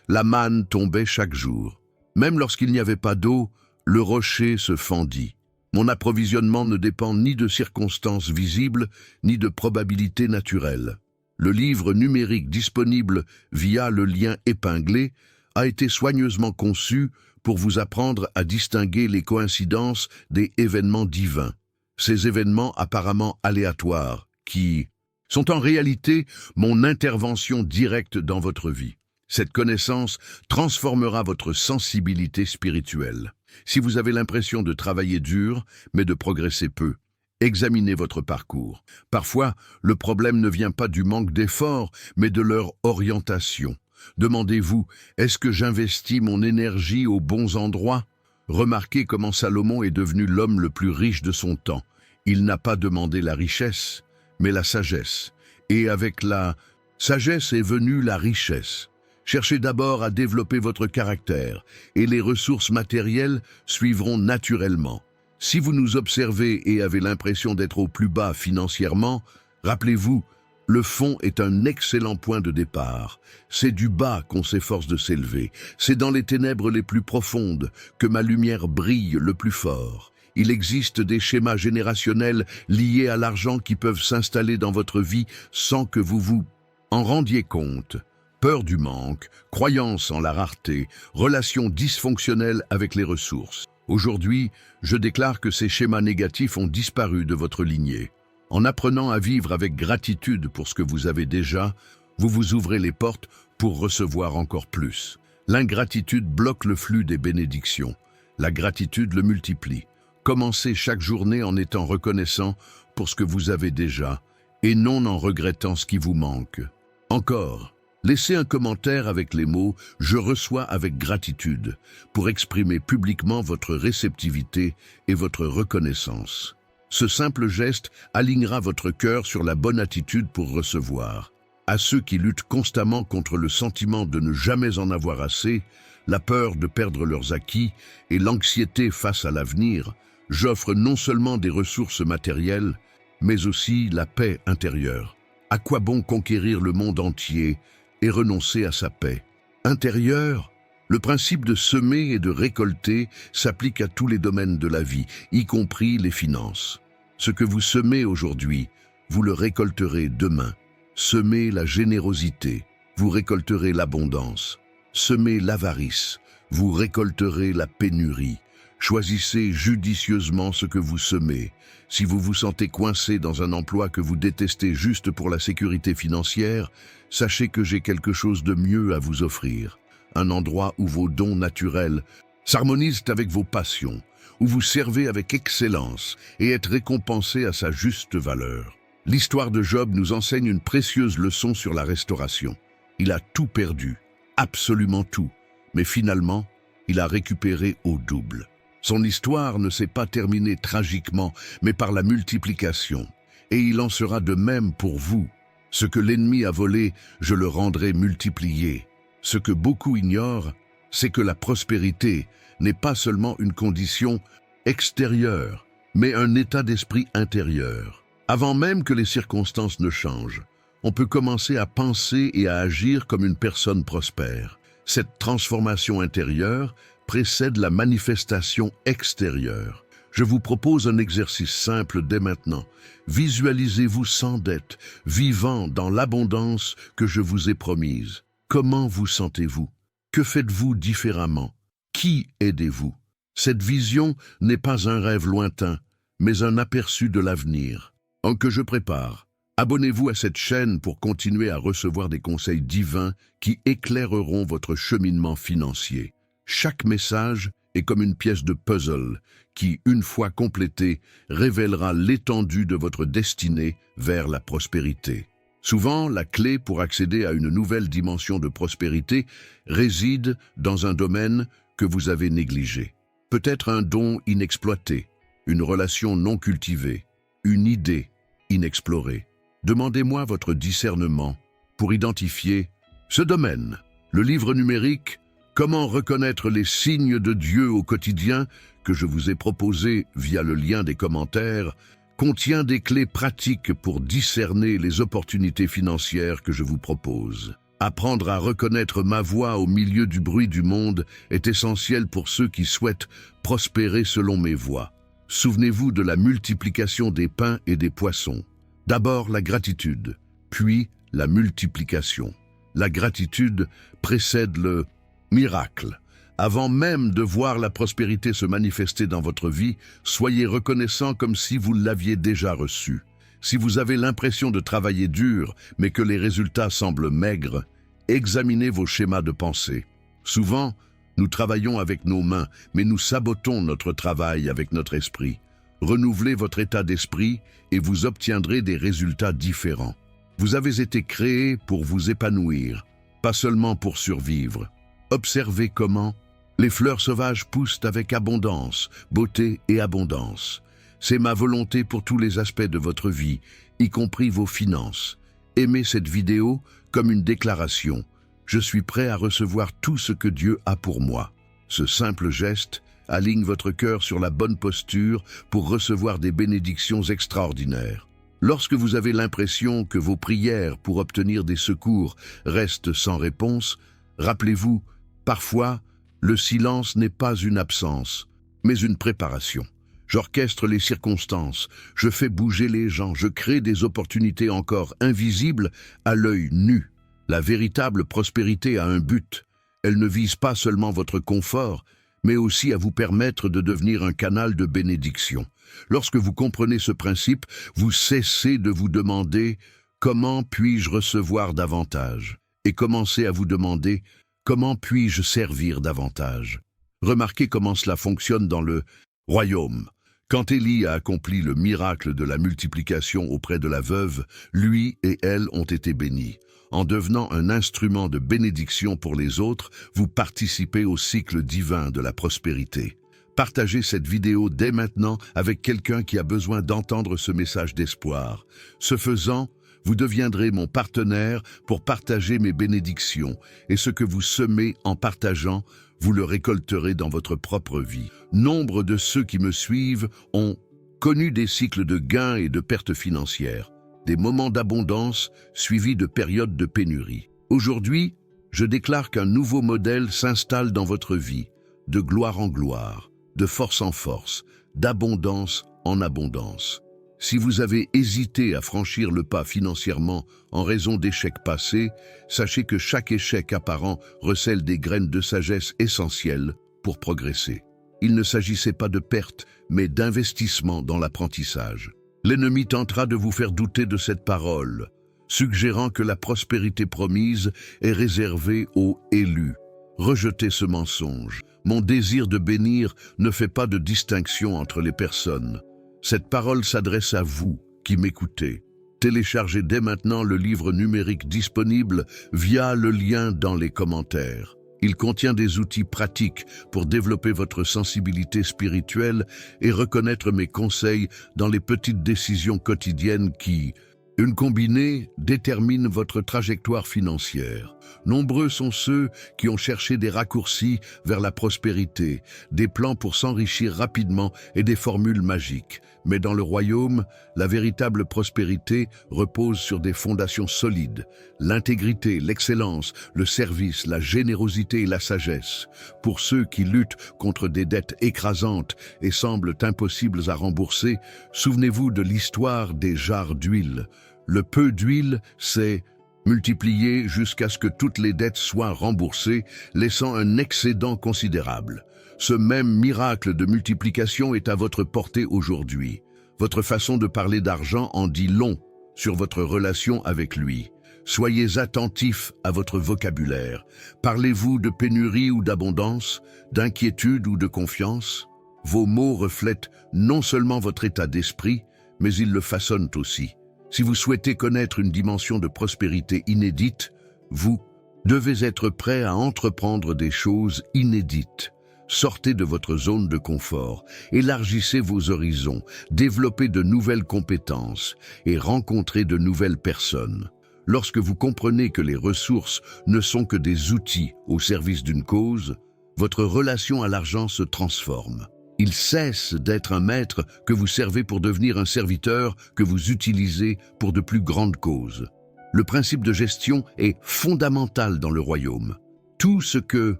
la manne tombait chaque jour. Même lorsqu'il n'y avait pas d'eau, le rocher se fendit. Mon approvisionnement ne dépend ni de circonstances visibles, ni de probabilités naturelles. Le livre numérique disponible via le lien épinglé a été soigneusement conçu pour vous apprendre à distinguer les coïncidences des événements divins. Ces événements apparemment aléatoires qui sont en réalité mon intervention directe dans votre vie. Cette connaissance transformera votre sensibilité spirituelle. Si vous avez l'impression de travailler dur, mais de progresser peu, examinez votre parcours. Parfois, le problème ne vient pas du manque d'efforts, mais de leur orientation. Demandez-vous, est-ce que j'investis mon énergie aux bons endroits? Remarquez comment Salomon est devenu l'homme le plus riche de son temps. Il n'a pas demandé la richesse, mais la sagesse. Et avec la sagesse est venue la richesse. Cherchez d'abord à développer votre caractère, et les ressources matérielles suivront naturellement. Si vous nous observez et avez l'impression d'être au plus bas financièrement, rappelez-vous, le fond est un excellent point de départ. C'est du bas qu'on s'efforce de s'élever. C'est dans les ténèbres les plus profondes que ma lumière brille le plus fort. Il existe des schémas générationnels liés à l'argent qui peuvent s'installer dans votre vie sans que vous vous en rendiez compte. Peur du manque, croyance en la rareté, relations dysfonctionnelles avec les ressources. Aujourd'hui, je déclare que ces schémas négatifs ont disparu de votre lignée. En apprenant à vivre avec gratitude pour ce que vous avez déjà, vous vous ouvrez les portes pour recevoir encore plus. L'ingratitude bloque le flux des bénédictions. La gratitude le multiplie. Commencez chaque journée en étant reconnaissant pour ce que vous avez déjà et non en regrettant ce qui vous manque. Encore, laissez un commentaire avec les mots « Je reçois avec gratitude » pour exprimer publiquement votre réceptivité et votre reconnaissance. Ce simple geste alignera votre cœur sur la bonne attitude pour recevoir. À ceux qui luttent constamment contre le sentiment de ne jamais en avoir assez, la peur de perdre leurs acquis et l'anxiété face à l'avenir, j'offre non seulement des ressources matérielles, mais aussi la paix intérieure. À quoi bon conquérir le monde entier et renoncer à sa paix intérieure? Le principe de semer et de récolter s'applique à tous les domaines de la vie, y compris les finances. Ce que vous semez aujourd'hui, vous le récolterez demain. Semez la générosité, vous récolterez l'abondance. Semez l'avarice, vous récolterez la pénurie. Choisissez judicieusement ce que vous semez. Si vous vous sentez coincé dans un emploi que vous détestez juste pour la sécurité financière, sachez que j'ai quelque chose de mieux à vous offrir. Un endroit où vos dons naturels s'harmonisent avec vos passions, où vous servez avec excellence et êtes récompensé à sa juste valeur. L'histoire de Job nous enseigne une précieuse leçon sur la restauration. Il a tout perdu, absolument tout, mais finalement, il a récupéré au double. Son histoire ne s'est pas terminée tragiquement, mais par la multiplication. Et il en sera de même pour vous. Ce que l'ennemi a volé, je le rendrai multiplié. Ce que beaucoup ignorent, c'est que la prospérité n'est pas seulement une condition extérieure, mais un état d'esprit intérieur. Avant même que les circonstances ne changent, on peut commencer à penser et à agir comme une personne prospère. Cette transformation intérieure précède la manifestation extérieure. Je vous propose un exercice simple dès maintenant. Visualisez-vous sans dette, vivant dans l'abondance que je vous ai promise. Comment vous sentez-vous? Que faites-vous différemment? Qui aidez-vous? Cette vision n'est pas un rêve lointain, mais un aperçu de l'avenir. En que je prépare. Abonnez-vous à cette chaîne pour continuer à recevoir des conseils divins qui éclaireront votre cheminement financier. Chaque message est comme une pièce de puzzle qui, une fois complétée, révélera l'étendue de votre destinée vers la prospérité. Souvent, la clé pour accéder à une nouvelle dimension de prospérité réside dans un domaine que vous avez négligé. Peut-être un don inexploité, une relation non cultivée, une idée inexplorée. Demandez-moi votre discernement pour identifier ce domaine. Le livre numérique « Comment reconnaître les signes de Dieu au quotidien » que je vous ai proposé via le lien des commentaires contient des clés pratiques pour discerner les opportunités financières que je vous propose. Apprendre à reconnaître ma voix au milieu du bruit du monde est essentiel pour ceux qui souhaitent prospérer selon mes voies. Souvenez-vous de la multiplication des pains et des poissons. D'abord la gratitude, puis la multiplication. La gratitude précède le miracle. Avant même de voir la prospérité se manifester dans votre vie, soyez reconnaissant comme si vous l'aviez déjà reçu. Si vous avez l'impression de travailler dur, mais que les résultats semblent maigres, examinez vos schémas de pensée. Souvent, nous travaillons avec nos mains, mais nous sabotons notre travail avec notre esprit. Renouvelez votre état d'esprit et vous obtiendrez des résultats différents. Vous avez été créé pour vous épanouir, pas seulement pour survivre. Observez comment les fleurs sauvages poussent avec abondance, beauté et abondance. C'est ma volonté pour tous les aspects de votre vie, y compris vos finances. Aimez cette vidéo comme une déclaration. Je suis prêt à recevoir tout ce que Dieu a pour moi. Ce simple geste aligne votre cœur sur la bonne posture pour recevoir des bénédictions extraordinaires. Lorsque vous avez l'impression que vos prières pour obtenir des secours restent sans réponse, rappelez-vous, parfois, le silence n'est pas une absence, mais une préparation. J'orchestre les circonstances, je fais bouger les gens, je crée des opportunités encore invisibles à l'œil nu. La véritable prospérité a un but. Elle ne vise pas seulement votre confort, mais aussi à vous permettre de devenir un canal de bénédiction. Lorsque vous comprenez ce principe, vous cessez de vous demander « Comment puis-je recevoir davantage ?» et commencez à vous demander « Comment puis-je servir davantage ?» Remarquez comment cela fonctionne dans le royaume. Quand Élie a accompli le miracle de la multiplication auprès de la veuve, lui et elle ont été bénis. En devenant un instrument de bénédiction pour les autres, vous participez au cycle divin de la prospérité. Partagez cette vidéo dès maintenant avec quelqu'un qui a besoin d'entendre ce message d'espoir. Ce faisant, vous deviendrez mon partenaire pour partager mes bénédictions, et ce que vous semez en partageant, vous le récolterez dans votre propre vie. Nombre de ceux qui me suivent ont connu des cycles de gains et de pertes financières, des moments d'abondance suivis de périodes de pénurie. Aujourd'hui, je déclare qu'un nouveau modèle s'installe dans votre vie, de gloire en gloire, de force en force, d'abondance en abondance. Si vous avez hésité à franchir le pas financièrement en raison d'échecs passés, sachez que chaque échec apparent recèle des graines de sagesse essentielles pour progresser. Il ne s'agissait pas de perte, mais d'investissement dans l'apprentissage. L'ennemi tentera de vous faire douter de cette parole, suggérant que la prospérité promise est réservée aux élus. Rejetez ce mensonge. Mon désir de bénir ne fait pas de distinction entre les personnes. Cette parole s'adresse à vous qui m'écoutez. Téléchargez dès maintenant le livre numérique disponible via le lien dans les commentaires. Il contient des outils pratiques pour développer votre sensibilité spirituelle et reconnaître mes conseils dans les petites décisions quotidiennes qui Une combinée détermine votre trajectoire financière. Nombreux sont ceux qui ont cherché des raccourcis vers la prospérité, des plans pour s'enrichir rapidement et des formules magiques. Mais dans le royaume, la véritable prospérité repose sur des fondations solides. L'intégrité, l'excellence, le service, la générosité et la sagesse. Pour ceux qui luttent contre des dettes écrasantes et semblent impossibles à rembourser, souvenez-vous de l'histoire des jarres d'huile. Le peu d'huile, c'est multiplié jusqu'à ce que toutes les dettes soient remboursées, laissant un excédent considérable. Ce même miracle de multiplication est à votre portée aujourd'hui. Votre façon de parler d'argent en dit long sur votre relation avec lui. Soyez attentifs à votre vocabulaire. Parlez-vous de pénurie ou d'abondance, d'inquiétude ou de confiance? Vos mots reflètent non seulement votre état d'esprit, mais ils le façonnent aussi. Si vous souhaitez connaître une dimension de prospérité inédite, vous devez être prêt à entreprendre des choses inédites. Sortez de votre zone de confort, élargissez vos horizons, développez de nouvelles compétences et rencontrez de nouvelles personnes. Lorsque vous comprenez que les ressources ne sont que des outils au service d'une cause, votre relation à l'argent se transforme. Il cesse d'être un maître que vous servez pour devenir un serviteur que vous utilisez pour de plus grandes causes. Le principe de gestion est fondamental dans le royaume. Tout ce que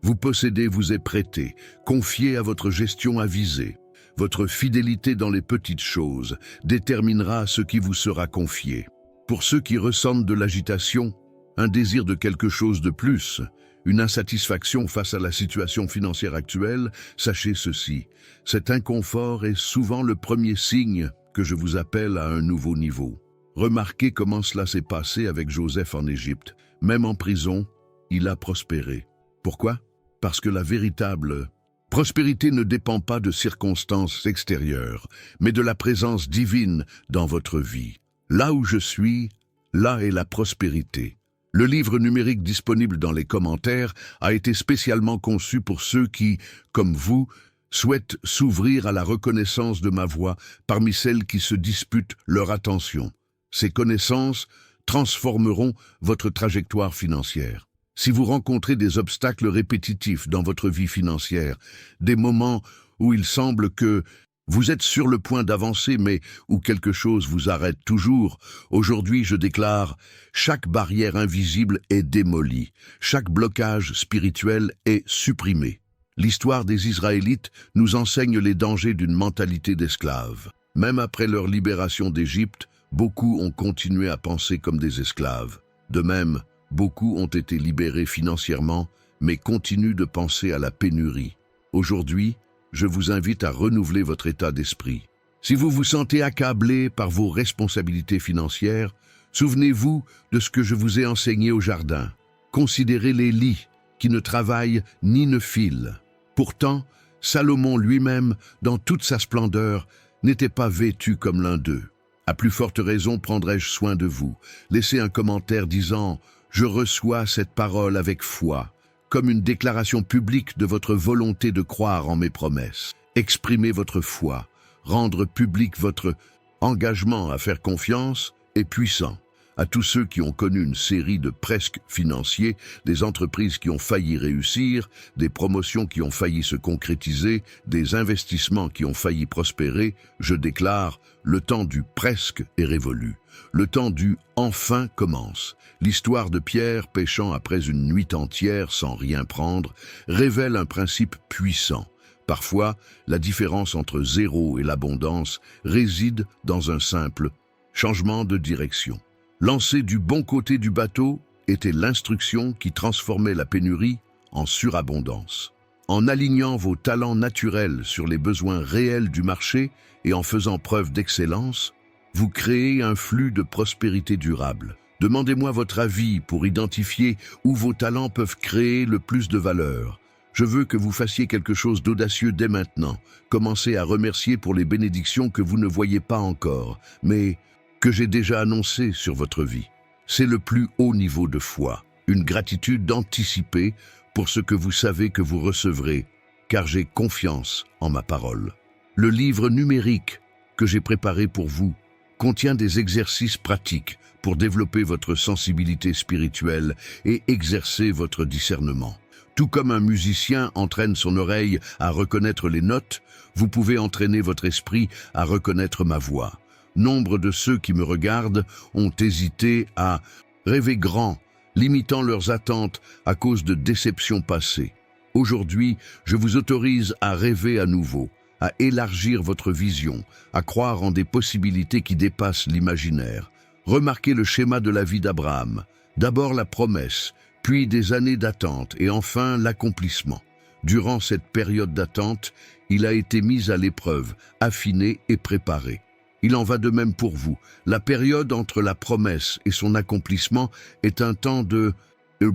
vous possédez vous est prêté, confié à votre gestion avisée. Votre fidélité dans les petites choses déterminera ce qui vous sera confié. Pour ceux qui ressentent de l'agitation, un désir de quelque chose de plus, une insatisfaction face à la situation financière actuelle, sachez ceci, cet inconfort est souvent le premier signe que je vous appelle à un nouveau niveau. Remarquez comment cela s'est passé avec Joseph en Égypte. Même en prison, il a prospéré. Pourquoi? Parce que la véritable prospérité ne dépend pas de circonstances extérieures, mais de la présence divine dans votre vie. Là où je suis, là est la prospérité. Le livre numérique disponible dans les commentaires a été spécialement conçu pour ceux qui, comme vous, souhaitent s'ouvrir à la reconnaissance de ma voix parmi celles qui se disputent leur attention. Ces connaissances transformeront votre trajectoire financière. Si vous rencontrez des obstacles répétitifs dans votre vie financière, des moments où il semble que vous êtes sur le point d'avancer, mais où quelque chose vous arrête toujours, aujourd'hui je déclare, chaque barrière invisible est démolie, chaque blocage spirituel est supprimé. L'histoire des Israélites nous enseigne les dangers d'une mentalité d'esclave. Même après leur libération d'Égypte, beaucoup ont continué à penser comme des esclaves. De même, beaucoup ont été libérés financièrement, mais continuent de penser à la pénurie. Aujourd'hui, je vous invite à renouveler votre état d'esprit. Si vous vous sentez accablé par vos responsabilités financières, souvenez-vous de ce que je vous ai enseigné au jardin. Considérez les lits qui ne travaillent ni ne filent. Pourtant, Salomon lui-même, dans toute sa splendeur, n'était pas vêtu comme l'un d'eux. À plus forte raison prendrai-je soin de vous. Laissez un commentaire disant « Je reçois cette parole avec foi ». Comme une déclaration publique de votre volonté de croire en mes promesses. Exprimez votre foi, rendre public votre engagement à faire confiance est puissant. À tous ceux qui ont connu une série de presque financiers, des entreprises qui ont failli réussir, des promotions qui ont failli se concrétiser, des investissements qui ont failli prospérer, je déclare, le temps du presque est révolu. Le temps du enfin commence. L'histoire de Pierre pêchant après une nuit entière sans rien prendre révèle un principe puissant. Parfois, la différence entre zéro et l'abondance réside dans un simple changement de direction. Lancer du bon côté du bateau était l'instruction qui transformait la pénurie en surabondance. En alignant vos talents naturels sur les besoins réels du marché et en faisant preuve d'excellence, vous créez un flux de prospérité durable. Demandez-moi votre avis pour identifier où vos talents peuvent créer le plus de valeur. Je veux que vous fassiez quelque chose d'audacieux dès maintenant. Commencez à remercier pour les bénédictions que vous ne voyez pas encore, mais que j'ai déjà annoncées sur votre vie. C'est le plus haut niveau de foi, une gratitude anticipée pour ce que vous savez que vous recevrez, car j'ai confiance en ma parole. Le livre numérique que j'ai préparé pour vous contient des exercices pratiques pour développer votre sensibilité spirituelle et exercer votre discernement. Tout comme un musicien entraîne son oreille à reconnaître les notes, vous pouvez entraîner votre esprit à reconnaître ma voix. Nombre de ceux qui me regardent ont hésité à rêver grand, limitant leurs attentes à cause de déceptions passées. Aujourd'hui, je vous autorise à rêver à nouveau, à élargir votre vision, à croire en des possibilités qui dépassent l'imaginaire. Remarquez le schéma de la vie d'Abraham. D'abord la promesse, puis des années d'attente et enfin l'accomplissement. Durant cette période d'attente, il a été mis à l'épreuve, affiné et préparé. Il en va de même pour vous. La période entre la promesse et son accomplissement est un temps de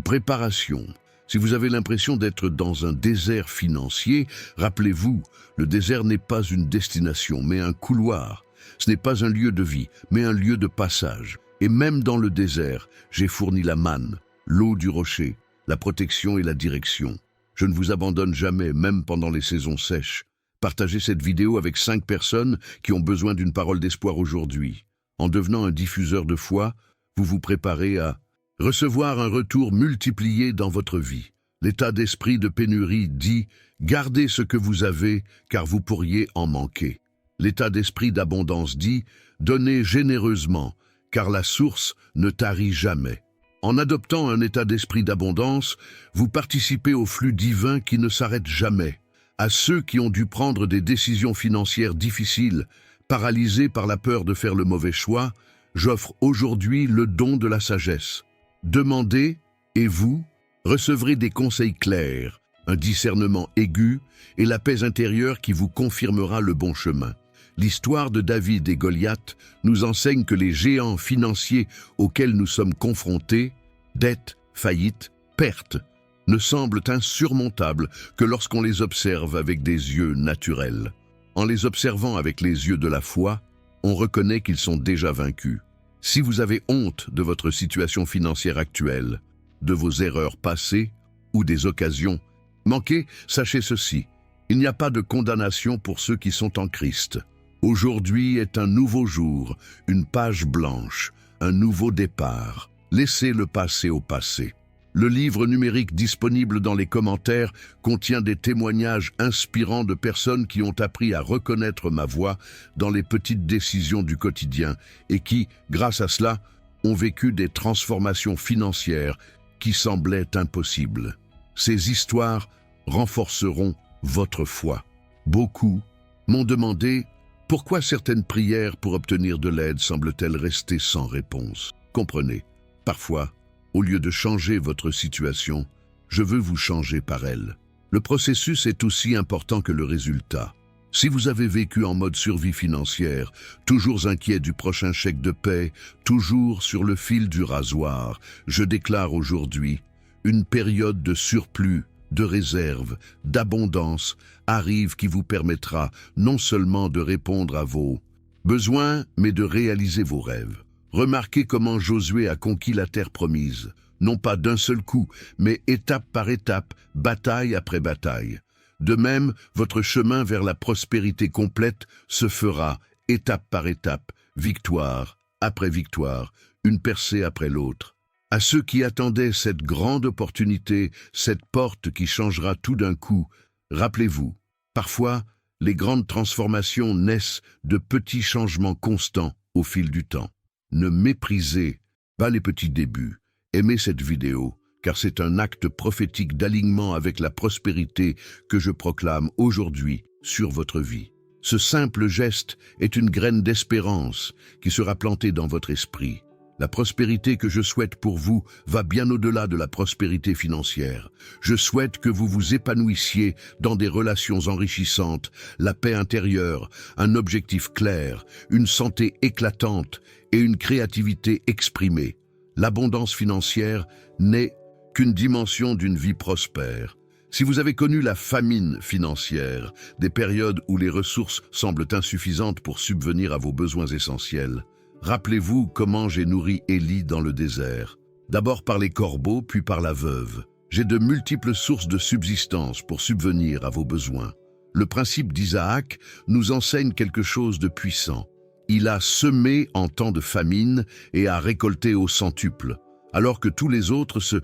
préparation. Si vous avez l'impression d'être dans un désert financier, rappelez-vous, le désert n'est pas une destination, mais un couloir. Ce n'est pas un lieu de vie, mais un lieu de passage. Et même dans le désert, j'ai fourni la manne, l'eau du rocher, la protection et la direction. Je ne vous abandonne jamais, même pendant les saisons sèches. Partagez cette vidéo avec 5 personnes qui ont besoin d'une parole d'espoir aujourd'hui. En devenant un diffuseur de foi, vous vous préparez à recevoir un retour multiplié dans votre vie. L'état d'esprit de pénurie dit « Gardez ce que vous avez, car vous pourriez en manquer ». L'état d'esprit d'abondance dit « Donnez généreusement, car la source ne tarit jamais ». En adoptant un état d'esprit d'abondance, vous participez au flux divin qui ne s'arrête jamais. À ceux qui ont dû prendre des décisions financières difficiles, paralysés par la peur de faire le mauvais choix, j'offre aujourd'hui le don de la sagesse. Demandez, et vous recevrez des conseils clairs, un discernement aigu et la paix intérieure qui vous confirmera le bon chemin. L'histoire de David et Goliath nous enseigne que les géants financiers auxquels nous sommes confrontés, dettes, faillites, pertes, ne semblent insurmontables que lorsqu'on les observe avec des yeux naturels. En les observant avec les yeux de la foi, on reconnaît qu'ils sont déjà vaincus. Si vous avez honte de votre situation financière actuelle, de vos erreurs passées ou des occasions manquées, sachez ceci, il n'y a pas de condamnation pour ceux qui sont en Christ. Aujourd'hui est un nouveau jour, une page blanche, un nouveau départ. Laissez le passé au passé. Le livre numérique disponible dans les commentaires contient des témoignages inspirants de personnes qui ont appris à reconnaître ma voix dans les petites décisions du quotidien et qui, grâce à cela, ont vécu des transformations financières qui semblaient impossibles. Ces histoires renforceront votre foi. Beaucoup m'ont demandé pourquoi certaines prières pour obtenir de l'aide semblent-elles rester sans réponse. Comprenez, parfois, au lieu de changer votre situation, je veux vous changer par elle. Le processus est aussi important que le résultat. Si vous avez vécu en mode survie financière, toujours inquiet du prochain chèque de paie, toujours sur le fil du rasoir, je déclare aujourd'hui, une période de surplus, de réserve, d'abondance arrive qui vous permettra non seulement de répondre à vos besoins, mais de réaliser vos rêves. Remarquez comment Josué a conquis la terre promise, non pas d'un seul coup, mais étape par étape, bataille après bataille. De même, votre chemin vers la prospérité complète se fera, étape par étape, victoire après victoire, une percée après l'autre. À ceux qui attendaient cette grande opportunité, cette porte qui changera tout d'un coup, rappelez-vous, parfois, les grandes transformations naissent de petits changements constants au fil du temps. Ne méprisez pas les petits débuts. Aimez cette vidéo, car c'est un acte prophétique d'alignement avec la prospérité que je proclame aujourd'hui sur votre vie. Ce simple geste est une graine d'espérance qui sera plantée dans votre esprit. La prospérité que je souhaite pour vous va bien au-delà de la prospérité financière. Je souhaite que vous vous épanouissiez dans des relations enrichissantes, la paix intérieure, un objectif clair, une santé éclatante et une créativité exprimée. L'abondance financière n'est qu'une dimension d'une vie prospère. Si vous avez connu la famine financière, des périodes où les ressources semblent insuffisantes pour subvenir à vos besoins essentiels, rappelez-vous comment j'ai nourri Élie dans le désert. D'abord par les corbeaux, puis par la veuve. J'ai de multiples sources de subsistance pour subvenir à vos besoins. Le principe d'Isaac nous enseigne quelque chose de puissant. Il a semé en temps de famine et a récolté au centuple, alors que tous les autres se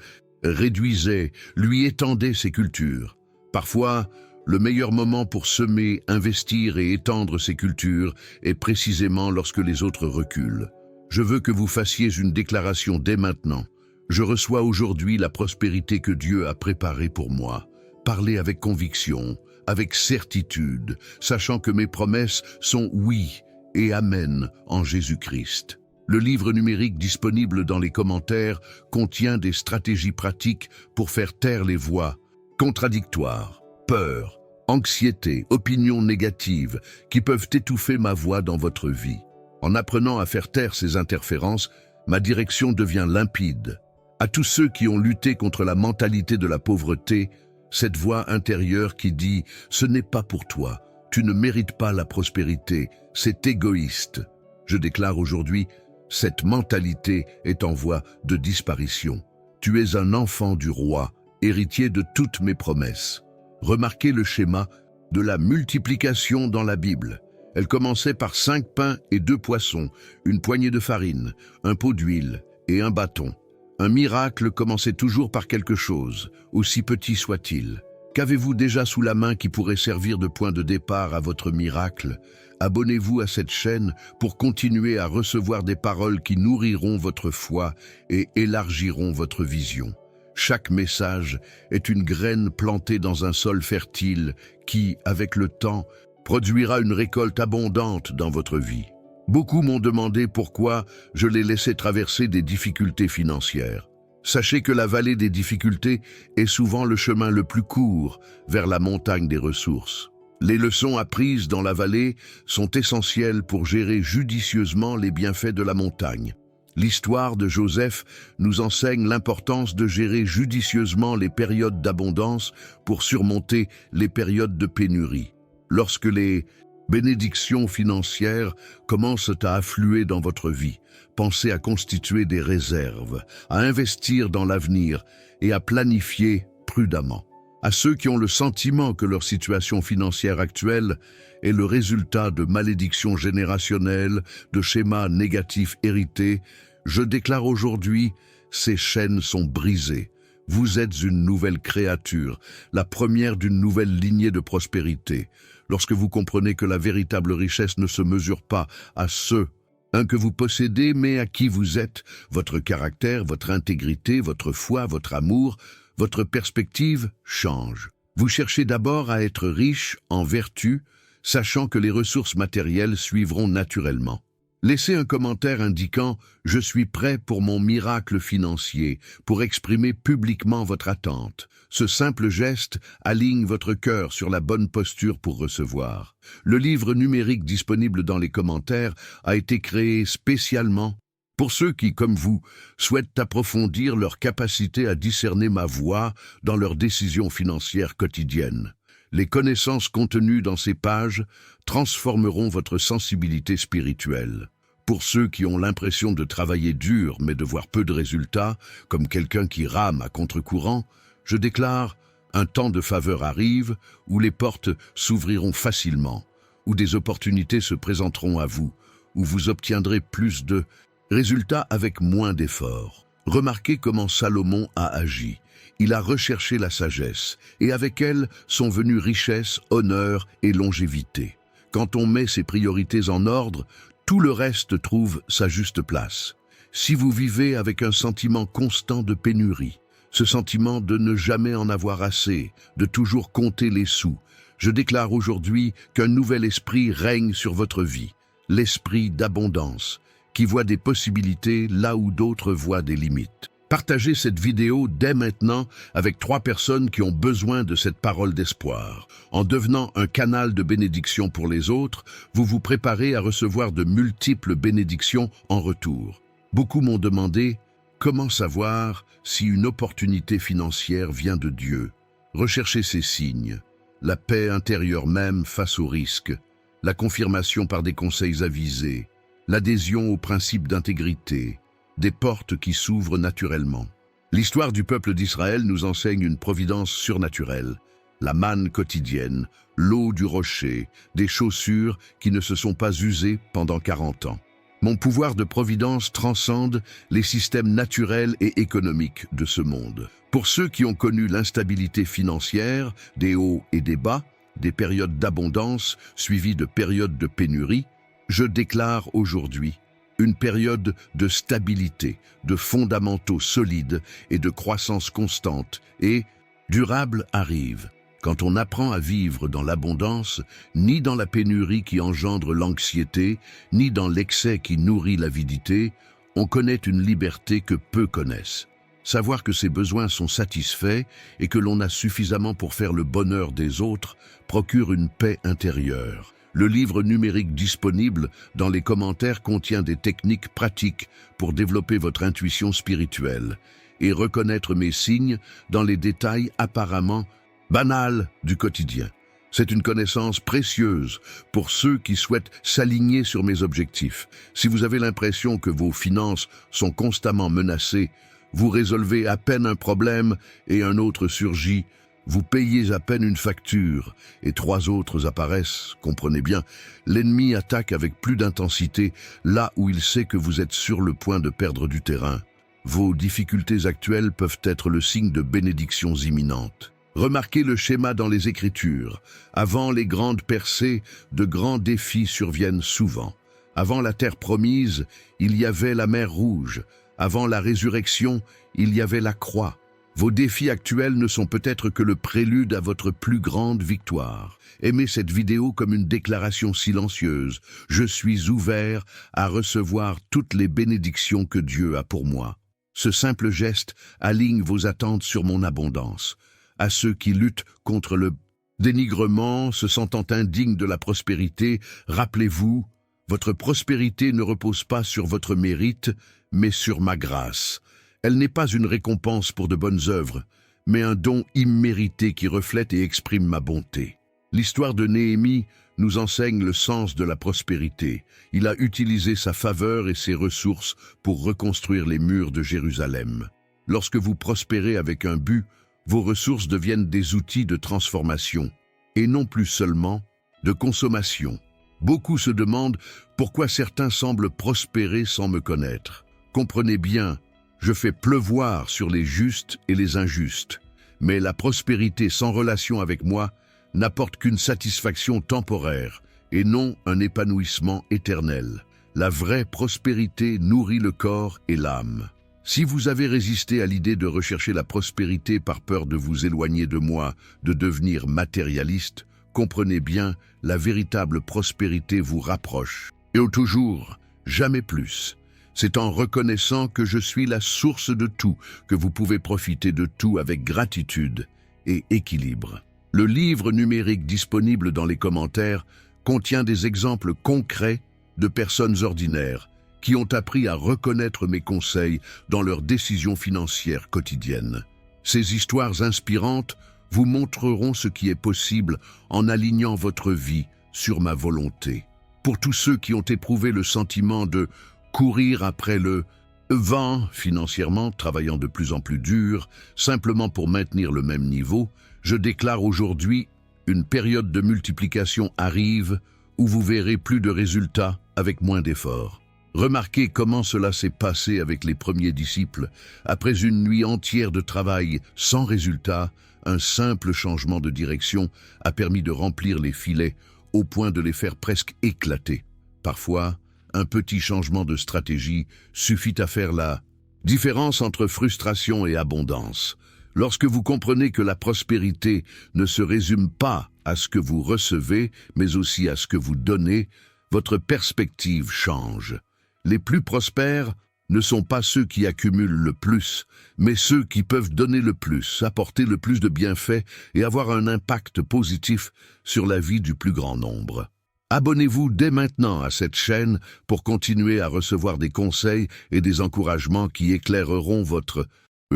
réduisaient, lui étendaient ses cultures. Parfois, le meilleur moment pour semer, investir et étendre ses cultures est précisément lorsque les autres reculent. Je veux que vous fassiez une déclaration dès maintenant. Je reçois aujourd'hui la prospérité que Dieu a préparée pour moi. Parlez avec conviction, avec certitude, sachant que mes promesses sont oui et amen en Jésus-Christ. Le livre numérique disponible dans les commentaires contient des stratégies pratiques pour faire taire les voix contradictoires, peur, anxiété, opinions négatives qui peuvent étouffer ma voix dans votre vie. En apprenant à faire taire ces interférences, ma direction devient limpide. À tous ceux qui ont lutté contre la mentalité de la pauvreté, cette voix intérieure qui dit « ce n'est pas pour toi, tu ne mérites pas la prospérité, c'est égoïste ». Je déclare aujourd'hui, cette mentalité est en voie de disparition. Tu es un enfant du roi, héritier de toutes mes promesses. Remarquez le schéma de la multiplication dans la Bible. Elle commençait par 5 pains et 2 poissons, une poignée de farine, un pot d'huile et un bâton. Un miracle commençait toujours par quelque chose, aussi petit soit-il. Qu'avez-vous déjà sous la main qui pourrait servir de point de départ à votre miracle? Abonnez-vous à cette chaîne pour continuer à recevoir des paroles qui nourriront votre foi et élargiront votre vision. Chaque message est une graine plantée dans un sol fertile qui, avec le temps, produira une récolte abondante dans votre vie. Beaucoup m'ont demandé pourquoi je les laissais traverser des difficultés financières. Sachez que la vallée des difficultés est souvent le chemin le plus court vers la montagne des ressources. Les leçons apprises dans la vallée sont essentielles pour gérer judicieusement les bienfaits de la montagne. L'histoire de Joseph nous enseigne l'importance de gérer judicieusement les périodes d'abondance pour surmonter les périodes de pénurie. Lorsque les bénédictions financières commencent à affluer dans votre vie, pensez à constituer des réserves, à investir dans l'avenir et à planifier prudemment. À ceux qui ont le sentiment que leur situation financière actuelle est le résultat de malédictions générationnelles, de schémas négatifs hérités, je déclare aujourd'hui, ces chaînes sont brisées. Vous êtes une nouvelle créature, la première d'une nouvelle lignée de prospérité. Lorsque vous comprenez que la véritable richesse ne se mesure pas à que vous possédez, mais à qui vous êtes, votre caractère, votre intégrité, votre foi, votre amour, votre perspective change. Vous cherchez d'abord à être riche en vertu, sachant que les ressources matérielles suivront naturellement. Laissez un commentaire indiquant « Je suis prêt pour mon miracle financier » pour exprimer publiquement votre attente. Ce simple geste aligne votre cœur sur la bonne posture pour recevoir. Le livre numérique disponible dans les commentaires a été créé spécialement pour ceux qui, comme vous, souhaitent approfondir leur capacité à discerner ma voix dans leurs décisions financières quotidiennes. Les connaissances contenues dans ces pages transformeront votre sensibilité spirituelle. Pour ceux qui ont l'impression de travailler dur mais de voir peu de résultats, comme quelqu'un qui rame à contre-courant, je déclare, un temps de faveur arrive où les portes s'ouvriront facilement, où des opportunités se présenteront à vous, où vous obtiendrez plus de résultats avec moins d'efforts. Remarquez comment Salomon a agi. Il a recherché la sagesse, et avec elle sont venues richesse, honneur et longévité. Quand on met ses priorités en ordre, tout le reste trouve sa juste place. Si vous vivez avec un sentiment constant de pénurie, ce sentiment de ne jamais en avoir assez, de toujours compter les sous, je déclare aujourd'hui qu'un nouvel esprit règne sur votre vie, l'esprit d'abondance, qui voit des possibilités là où d'autres voient des limites. Partagez cette vidéo dès maintenant avec 3 personnes qui ont besoin de cette parole d'espoir. En devenant un canal de bénédiction pour les autres, vous vous préparez à recevoir de multiples bénédictions en retour. Beaucoup m'ont demandé « Comment savoir si une opportunité financière vient de Dieu ?» Recherchez ces signes, la paix intérieure même face au risque, la confirmation par des conseils avisés, l'adhésion au principe d'intégrité, des portes qui s'ouvrent naturellement. L'histoire du peuple d'Israël nous enseigne une providence surnaturelle. la manne quotidienne, l'eau du rocher, des chaussures qui ne se sont pas usées pendant 40 ans. Mon pouvoir de providence transcende les systèmes naturels et économiques de ce monde. Pour ceux qui ont connu l'instabilité financière, des hauts et des bas, des périodes d'abondance suivies de périodes de pénurie, je déclare aujourd'hui une période de stabilité, de fondamentaux solides et de croissance constante et durable arrive. Quand on apprend à vivre dans l'abondance, ni dans la pénurie qui engendre l'anxiété, ni dans l'excès qui nourrit l'avidité, on connaît une liberté que peu connaissent. Savoir que ses besoins sont satisfaits et que l'on a suffisamment pour faire le bonheur des autres procure une paix intérieure. Le livre numérique disponible dans les commentaires contient des techniques pratiques pour développer votre intuition spirituelle et reconnaître mes signes dans les détails apparemment banals du quotidien. C'est une connaissance précieuse pour ceux qui souhaitent s'aligner sur mes objectifs. Si vous avez l'impression que vos finances sont constamment menacées, vous résolvez à peine un problème et un autre surgit, vous payez à peine une facture et 3 autres apparaissent, comprenez bien, l'ennemi attaque avec plus d'intensité là où il sait que vous êtes sur le point de perdre du terrain. Vos difficultés actuelles peuvent être le signe de bénédictions imminentes. Remarquez le schéma dans les Écritures. Avant les grandes percées, de grands défis surviennent souvent. Avant la terre promise, il y avait la mer Rouge. Avant la résurrection, il y avait la croix. Vos défis actuels ne sont peut-être que le prélude à votre plus grande victoire. Aimez cette vidéo comme une déclaration silencieuse. Je suis ouvert à recevoir toutes les bénédictions que Dieu a pour moi. Ce simple geste aligne vos attentes sur mon abondance. À ceux qui luttent contre le dénigrement, se sentant indignes de la prospérité, rappelez-vous, votre prospérité ne repose pas sur votre mérite, mais sur ma grâce. Elle n'est pas une récompense pour de bonnes œuvres, mais un don immérité qui reflète et exprime ma bonté. L'histoire de Néhémie nous enseigne le sens de la prospérité. Il a utilisé sa faveur et ses ressources pour reconstruire les murs de Jérusalem. Lorsque vous prospérez avec un but, vos ressources deviennent des outils de transformation, et non plus seulement de consommation. Beaucoup se demandent pourquoi certains semblent prospérer sans me connaître. Comprenez bien, je fais pleuvoir sur les justes et les injustes, mais la prospérité sans relation avec moi n'apporte qu'une satisfaction temporaire et non un épanouissement éternel. La vraie prospérité nourrit le corps et l'âme. Si vous avez résisté à l'idée de rechercher la prospérité par peur de vous éloigner de moi, de devenir matérialiste, comprenez bien, la véritable prospérité vous rapproche. Et au toujours, jamais plus. C'est en reconnaissant que je suis la source de tout que vous pouvez profiter de tout avec gratitude et équilibre. Le livre numérique disponible dans les commentaires contient des exemples concrets de personnes ordinaires qui ont appris à reconnaître mes conseils dans leurs décisions financières quotidiennes. Ces histoires inspirantes vous montreront ce qui est possible en alignant votre vie sur ma volonté. Pour tous ceux qui ont éprouvé le sentiment de courir après le vent financièrement, travaillant de plus en plus dur, simplement pour maintenir le même niveau, je déclare aujourd'hui une période de multiplication arrive où vous verrez plus de résultats avec moins d'efforts. Remarquez comment cela s'est passé avec les premiers disciples. Après une nuit entière de travail sans résultat, un simple changement de direction a permis de remplir les filets au point de les faire presque éclater. Parfois, un petit changement de stratégie suffit à faire la différence entre frustration et abondance. Lorsque vous comprenez que la prospérité ne se résume pas à ce que vous recevez, mais aussi à ce que vous donnez, votre perspective change. Les plus prospères ne sont pas ceux qui accumulent le plus, mais ceux qui peuvent donner le plus, apporter le plus de bienfaits et avoir un impact positif sur la vie du plus grand nombre. Abonnez-vous dès maintenant à cette chaîne pour continuer à recevoir des conseils et des encouragements qui éclaireront votre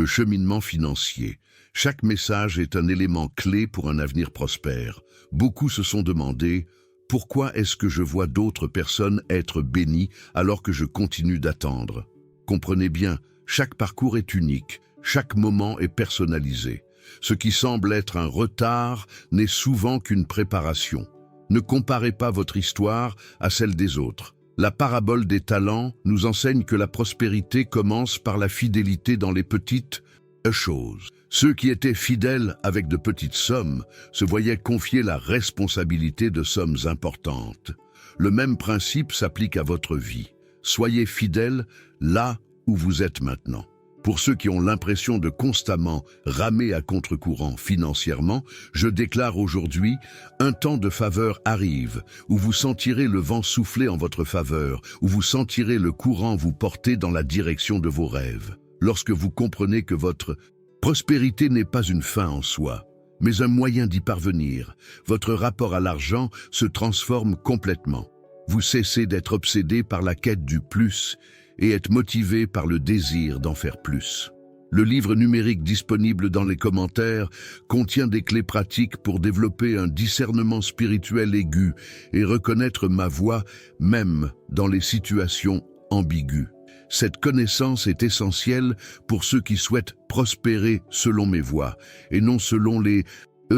cheminement financier. Chaque message est un élément clé pour un avenir prospère. Beaucoup se sont demandé « Pourquoi est-ce que je vois d'autres personnes être bénies alors que je continue d'attendre ?» Comprenez bien, chaque parcours est unique, chaque moment est personnalisé. Ce qui semble être un retard n'est souvent qu'une préparation. Ne comparez pas votre histoire à celle des autres. La parabole des talents nous enseigne que la prospérité commence par la fidélité dans les petites choses. Ceux qui étaient fidèles avec de petites sommes se voyaient confier la responsabilité de sommes importantes. Le même principe s'applique à votre vie. Soyez fidèles là où vous êtes maintenant. Pour ceux qui ont l'impression de constamment ramer à contre-courant financièrement, je déclare aujourd'hui, un temps de faveur arrive, où vous sentirez le vent souffler en votre faveur, où vous sentirez le courant vous porter dans la direction de vos rêves. Lorsque vous comprenez que votre prospérité n'est pas une fin en soi, mais un moyen d'y parvenir, votre rapport à l'argent se transforme complètement. Vous cessez d'être obsédé par la quête du plus et êtes motivé par le désir d'en faire plus. Le livre numérique disponible dans les commentaires contient des clés pratiques pour développer un discernement spirituel aigu et reconnaître ma voix même dans les situations ambiguës. Cette connaissance est essentielle pour ceux qui souhaitent prospérer selon mes voies et non selon les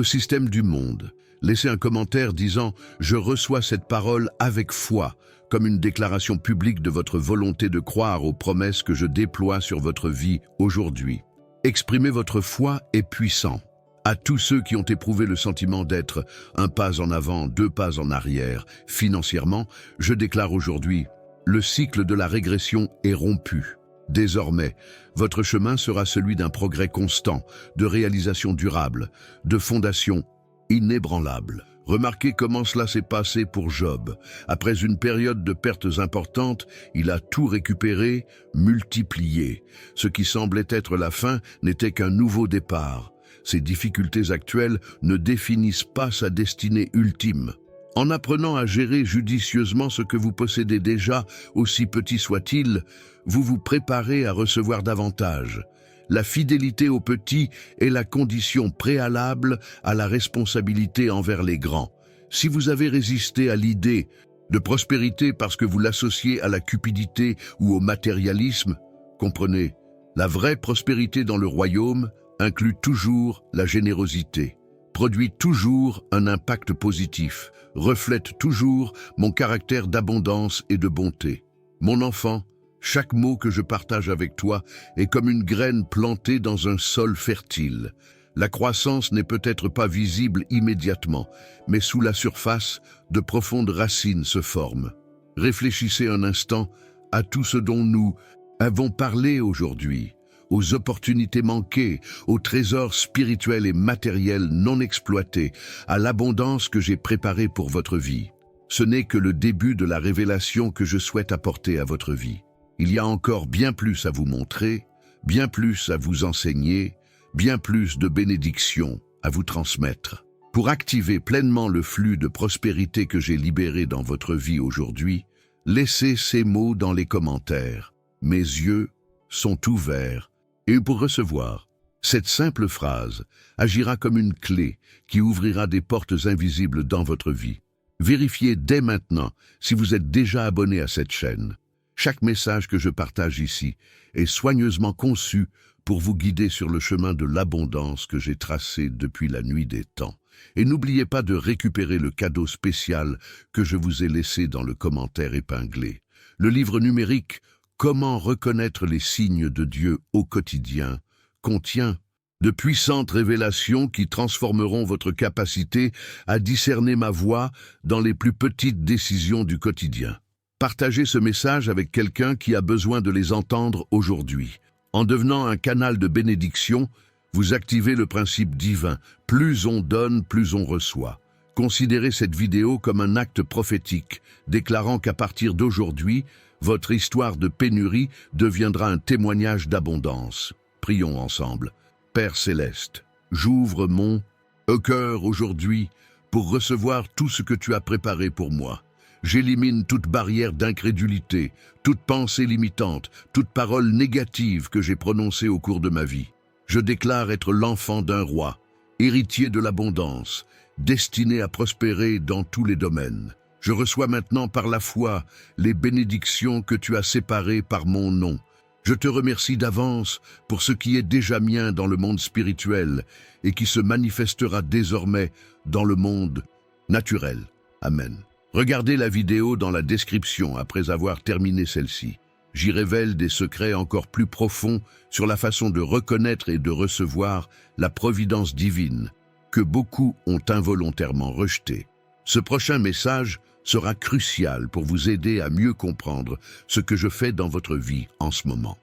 systèmes du monde. Laissez un commentaire disant « Je reçois cette parole avec foi » comme une déclaration publique de votre volonté de croire aux promesses que je déploie sur votre vie aujourd'hui. Exprimer votre foi est puissant. À tous ceux qui ont éprouvé le sentiment d'être un pas en avant, deux pas en arrière, financièrement, je déclare aujourd'hui, le cycle de la régression est rompu. Désormais, votre chemin sera celui d'un progrès constant, de réalisation durable, de fondation inébranlable. Remarquez comment cela s'est passé pour Job. Après une période de pertes importantes, il a tout récupéré, multiplié. Ce qui semblait être la fin n'était qu'un nouveau départ. Ses difficultés actuelles ne définissent pas sa destinée ultime. En apprenant à gérer judicieusement ce que vous possédez déjà, aussi petit soit-il, vous vous préparez à recevoir davantage. La fidélité aux petits est la condition préalable à la responsabilité envers les grands. Si vous avez résisté à l'idée de prospérité parce que vous l'associez à la cupidité ou au matérialisme, comprenez, la vraie prospérité dans le royaume inclut toujours la générosité, produit toujours un impact positif, reflète toujours mon caractère d'abondance et de bonté. Mon enfant, chaque mot que je partage avec toi est comme une graine plantée dans un sol fertile. La croissance n'est peut-être pas visible immédiatement, mais sous la surface, de profondes racines se forment. Réfléchissez un instant à tout ce dont nous avons parlé aujourd'hui, aux opportunités manquées, aux trésors spirituels et matériels non exploités, à l'abondance que j'ai préparée pour votre vie. Ce n'est que le début de la révélation que je souhaite apporter à votre vie. Il y a encore bien plus à vous montrer, bien plus à vous enseigner, bien plus de bénédictions à vous transmettre. Pour activer pleinement le flux de prospérité que j'ai libéré dans votre vie aujourd'hui, laissez ces mots dans les commentaires. Mes yeux sont ouverts et pour recevoir. Cette simple phrase agira comme une clé qui ouvrira des portes invisibles dans votre vie. Vérifiez dès maintenant si vous êtes déjà abonné à cette chaîne. Chaque message que je partage ici est soigneusement conçu pour vous guider sur le chemin de l'abondance que j'ai tracé depuis la nuit des temps. Et n'oubliez pas de récupérer le cadeau spécial que je vous ai laissé dans le commentaire épinglé. Le livre numérique « Comment reconnaître les signes de Dieu au quotidien » contient de puissantes révélations qui transformeront votre capacité à discerner ma voix dans les plus petites décisions du quotidien. Partagez ce message avec quelqu'un qui a besoin de les entendre aujourd'hui. En devenant un canal de bénédiction, vous activez le principe divin. Plus on donne, plus on reçoit. Considérez cette vidéo comme un acte prophétique, déclarant qu'à partir d'aujourd'hui, votre histoire de pénurie deviendra un témoignage d'abondance. Prions ensemble. Père Céleste, j'ouvre mon cœur aujourd'hui pour recevoir tout ce que tu as préparé pour moi. J'élimine toute barrière d'incrédulité, toute pensée limitante, toute parole négative que j'ai prononcée au cours de ma vie. Je déclare être l'enfant d'un roi, héritier de l'abondance, destiné à prospérer dans tous les domaines. Je reçois maintenant par la foi les bénédictions que tu as séparées par mon nom. Je te remercie d'avance pour ce qui est déjà mien dans le monde spirituel et qui se manifestera désormais dans le monde naturel. Amen. Regardez la vidéo dans la description après avoir terminé celle-ci. J'y révèle des secrets encore plus profonds sur la façon de reconnaître et de recevoir la providence divine que beaucoup ont involontairement rejetée. Ce prochain message sera crucial pour vous aider à mieux comprendre ce que je fais dans votre vie en ce moment.